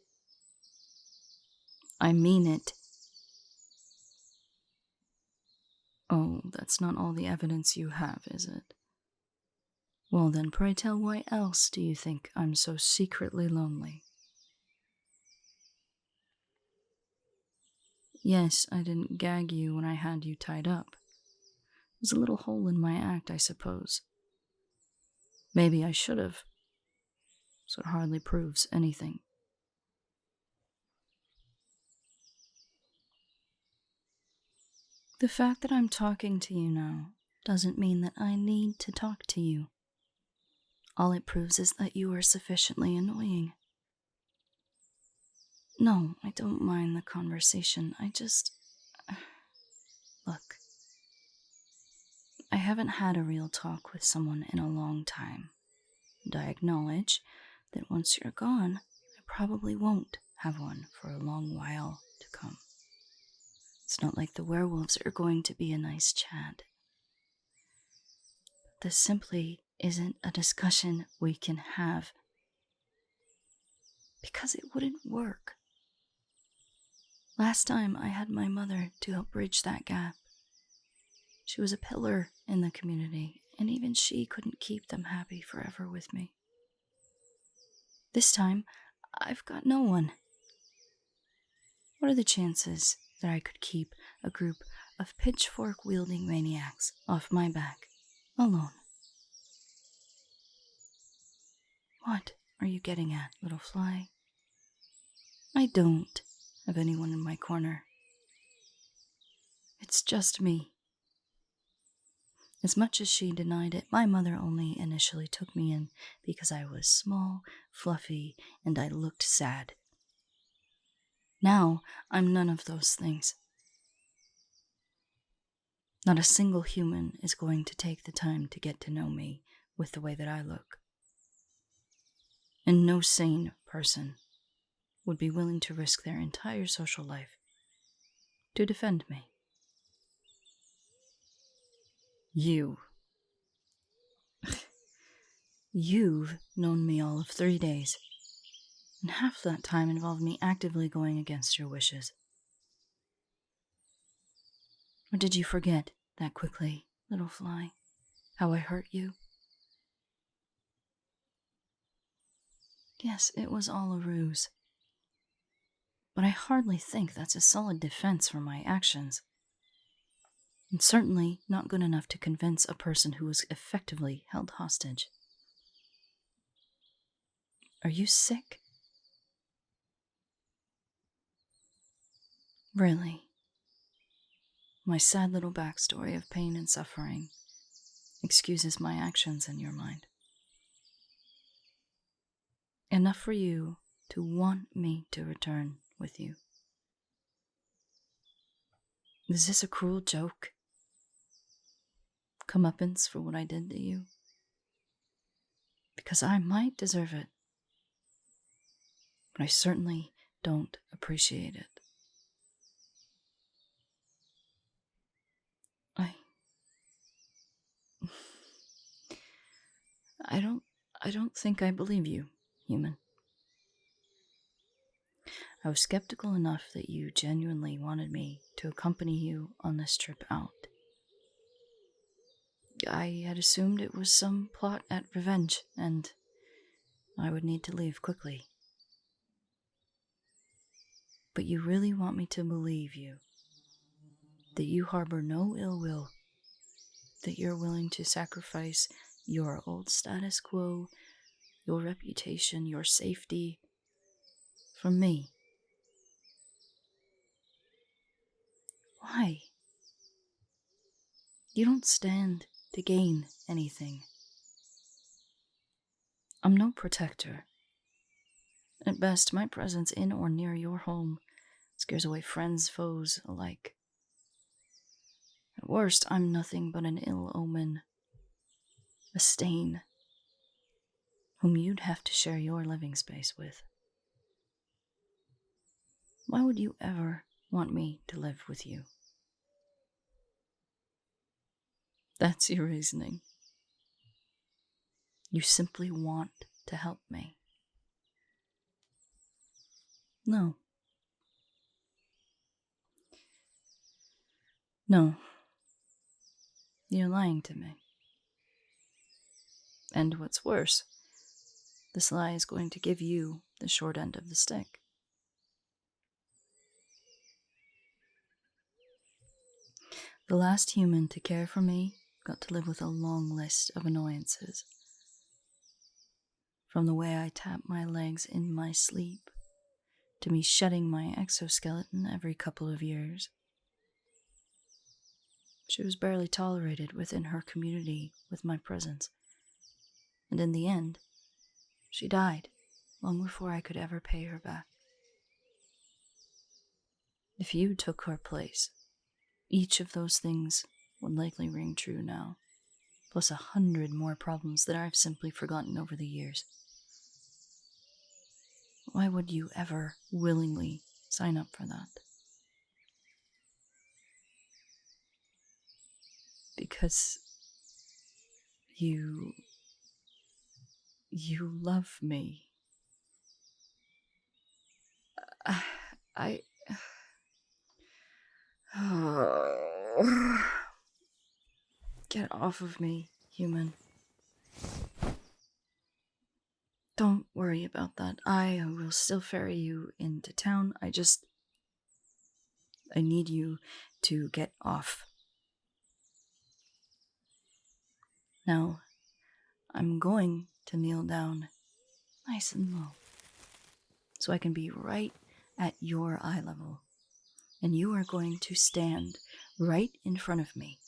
I mean it. Oh, that's not all the evidence you have, is it? Well then, pray tell, why else do you think I'm so secretly lonely? Yes, I didn't gag you when I had you tied up. It was a little hole in my act, I suppose. Maybe I should have. So it hardly proves anything. The fact that I'm talking to you now doesn't mean that I need to talk to you. All it proves is that you are sufficiently annoying. No, I don't mind the conversation. I just... Look, I haven't had a real talk with someone in a long time, and I acknowledge that once you're gone, I probably won't have one for a long while to come. It's not like the werewolves are going to be a nice chat. This simply isn't a discussion we can have, because it wouldn't work. Last time I had my mother to help bridge that gap. She was a pillar in the community, and even she couldn't keep them happy forever with me. This time, I've got no one. What are the chances that I could keep a group of pitchfork-wielding maniacs off my back, alone? What are you getting at, little fly? I don't have anyone in my corner. It's just me. As much as she denied it, my mother only initially took me in because I was small, fluffy, and I looked sad. Now, I'm none of those things. Not a single human is going to take the time to get to know me with the way that I look. And no sane person would be willing to risk their entire social life to defend me. You've known me all of 3 days, and half that time involved me actively going against your wishes. Or did you forget that quickly, little fly, how I hurt you? Yes, it was all a ruse. But I hardly think that's a solid defense for my actions. And certainly not good enough to convince a person who was effectively held hostage. Are you sick? Really? My sad little backstory of pain and suffering excuses my actions in your mind. Enough for you to want me to return with you. Is this a cruel joke? Comeuppance for what I did to you? Because I might deserve it, but I certainly don't appreciate it. I don't think I believe you, human. I was skeptical enough that you genuinely wanted me to accompany you on this trip out. I had assumed it was some plot at revenge, and I would need to leave quickly. But you really want me to believe you, that you harbor no ill will, that you're willing to sacrifice your old status quo, your reputation, your safety, for me. Why? You don't stand to gain anything. I'm no protector. At best, my presence in or near your home scares away friends, foes alike. At worst, I'm nothing but an ill omen, a stain, whom you'd have to share your living space with. Why would you ever want me to live with you? That's your reasoning. You simply want to help me. No. No. You're lying to me. And what's worse, this lie is going to give you the short end of the stick. The last human to care for me got to live with a long list of annoyances. From the way I tap my legs in my sleep, to me shedding my exoskeleton every couple of years. She was barely tolerated within her community with my presence, and in the end, she died long before I could ever pay her back. If you took her place, each of those things would likely ring true now, plus 100 more problems that I've simply forgotten over the years. Why would you ever willingly sign up for that? Because you love me. I Get off of me, human. Don't worry about that. I will still ferry you into town. I need you to get off. Now, I'm going to kneel down nice and low so I can be right at your eye level. And you are going to stand right in front of me.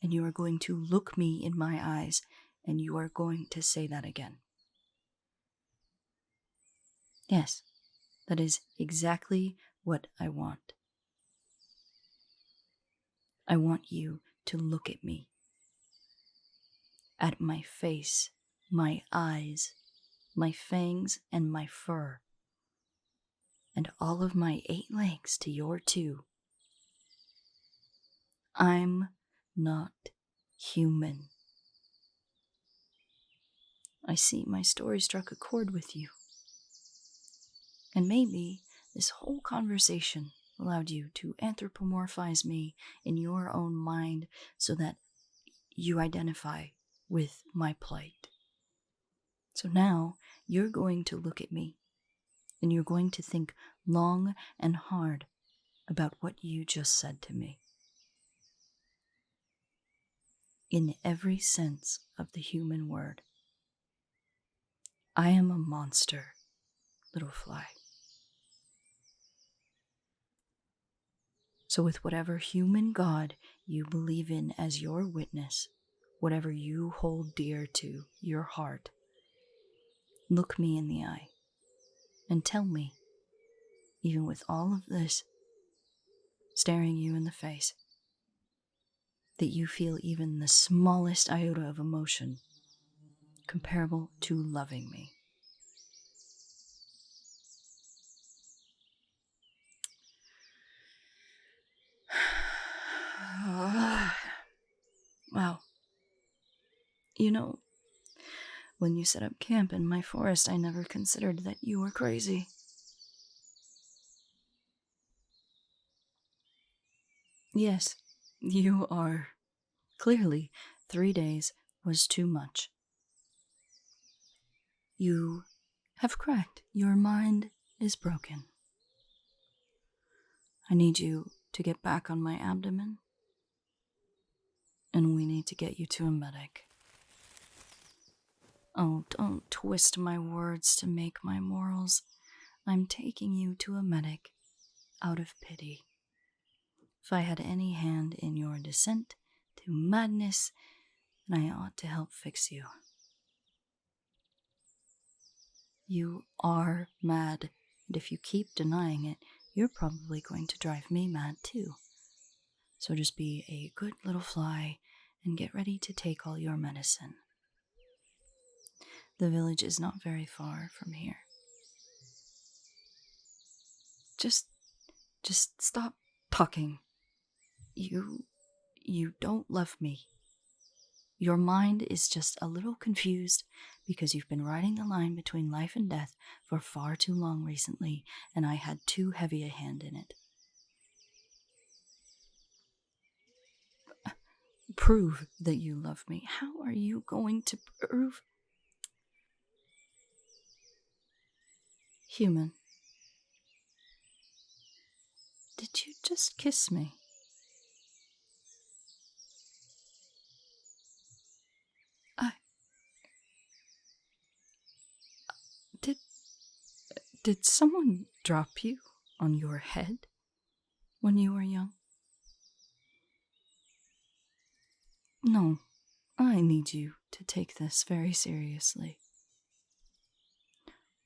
and you are going to look me in my eyes, and you are going to say that again. Yes, that is exactly what I want. I want you to look at me, at my face, my eyes, my fangs, and my fur, and all of my 8 legs to your 2. I'm not human. I see my story struck a chord with you. And maybe this whole conversation allowed you to anthropomorphize me in your own mind so that you identify with my plight. So now you're going to look at me and you're going to think long and hard about what you just said to me. In every sense of the human word. I am a monster, little fly. So with whatever human god you believe in as your witness, whatever you hold dear to your heart, look me in the eye and tell me, even with all of this staring you in the face, that you feel even the smallest iota of emotion comparable to loving me. Wow. You know, when you set up camp in my forest, I never considered that you were crazy. Yes, you are. Clearly, 3 days was too much. You have cracked. Your mind is broken. I need you to get back on my abdomen, and we need to get you to a medic. Oh, don't twist my words to make my morals. I'm taking you to a medic out of pity. If I had any hand in your descent to madness, then I ought to help fix you. You are mad, and if you keep denying it, you're probably going to drive me mad too. So just be a good little fly and get ready to take all your medicine. The village is not very far from here. Just stop talking. You don't love me. Your mind is just a little confused because you've been riding the line between life and death for far too long recently, and I had too heavy a hand in it. Prove that you love me. How are you going to prove? Human. Did you just kiss me? Did someone drop you on your head when you were young? No, I need you to take this very seriously.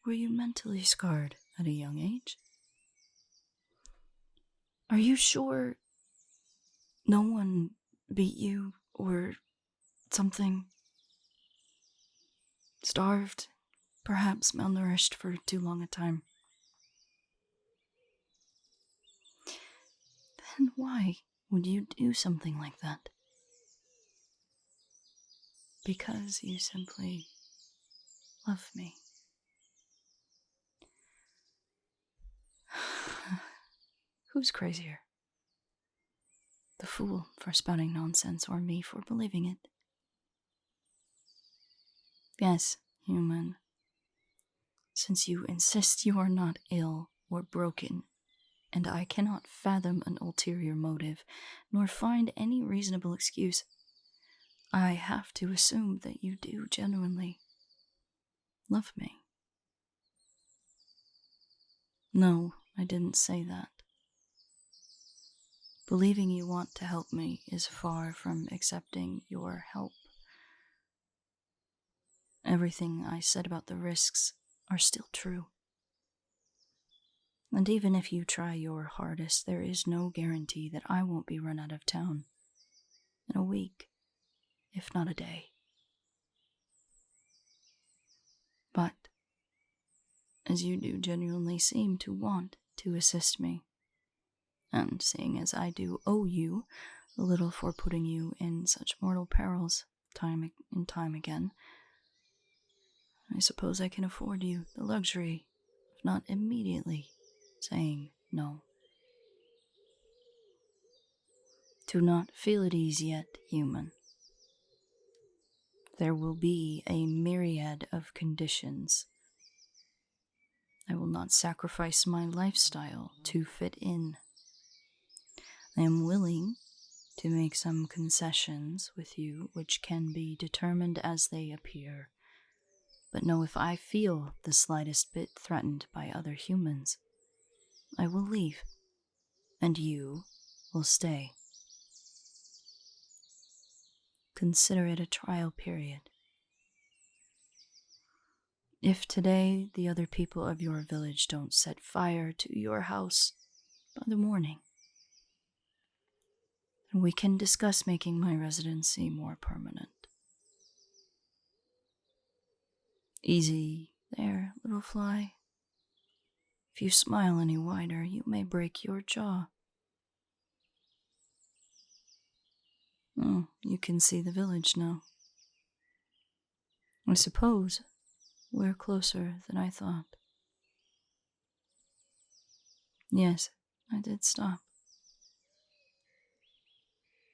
Were you mentally scarred at a young age? Are you sure no one beat you or something? Starved, perhaps malnourished for too long a time? Then why would you do something like that? Because you simply love me. Who's crazier? The fool for spouting nonsense or me for believing it? Yes, human. Since you insist you are not ill or broken, and I cannot fathom an ulterior motive, nor find any reasonable excuse, I have to assume that you do genuinely love me. No, I didn't say that. Believing you want to help me is far from accepting your help. Everything I said about the risks are still true. And even if you try your hardest, there is no guarantee that I won't be run out of town in a week, if not a day. But, as you do genuinely seem to want to assist me, and seeing as I do owe you a little for putting you in such mortal perils time and time again, I suppose I can afford you the luxury of not immediately saying no. Do not feel at ease yet, human. There will be a myriad of conditions. I will not sacrifice my lifestyle to fit in. I am willing to make some concessions with you which can be determined as they appear, but know if I feel the slightest bit threatened by other humans, I will leave, and you will stay. Consider it a trial period. If today the other people of your village don't set fire to your house by the morning, then we can discuss making my residency more permanent. Easy there, little fly. If you smile any wider, you may break your jaw. Oh, you can see the village now. I suppose we're closer than I thought. Yes, I did stop.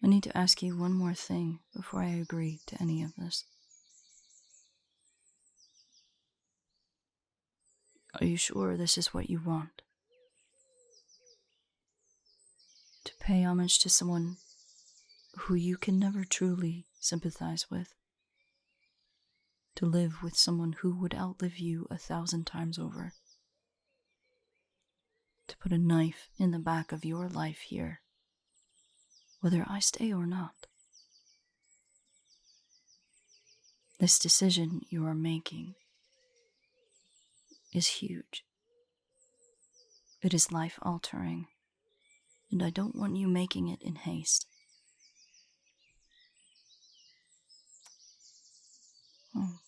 I need to ask you one more thing before I agree to any of this. Are you sure this is what you want? To pay homage to someone who you can never truly sympathize with? To live with someone who would outlive you 1,000 times over? To put a knife in the back of your life here, whether I stay or not? This decision you are making is huge. It is life-altering, and I don't want you making it in haste. Oh,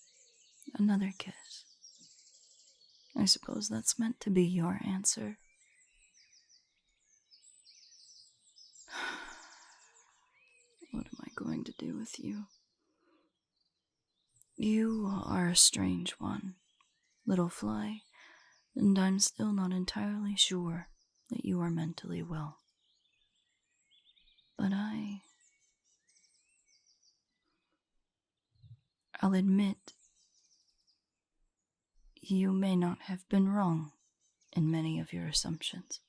another kiss. I suppose that's meant to be your answer. What am I going to do with you? You are a strange one, little fly, and I'm still not entirely sure that you are mentally well. But I'll admit, you may not have been wrong in many of your assumptions.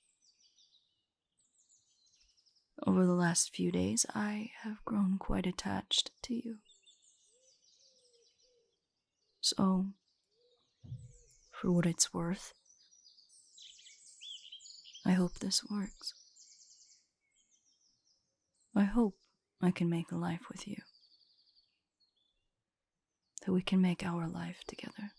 Over the last few days, I have grown quite attached to you. So, for what it's worth, I hope this works. I hope I can make a life with you. That we can make our life together.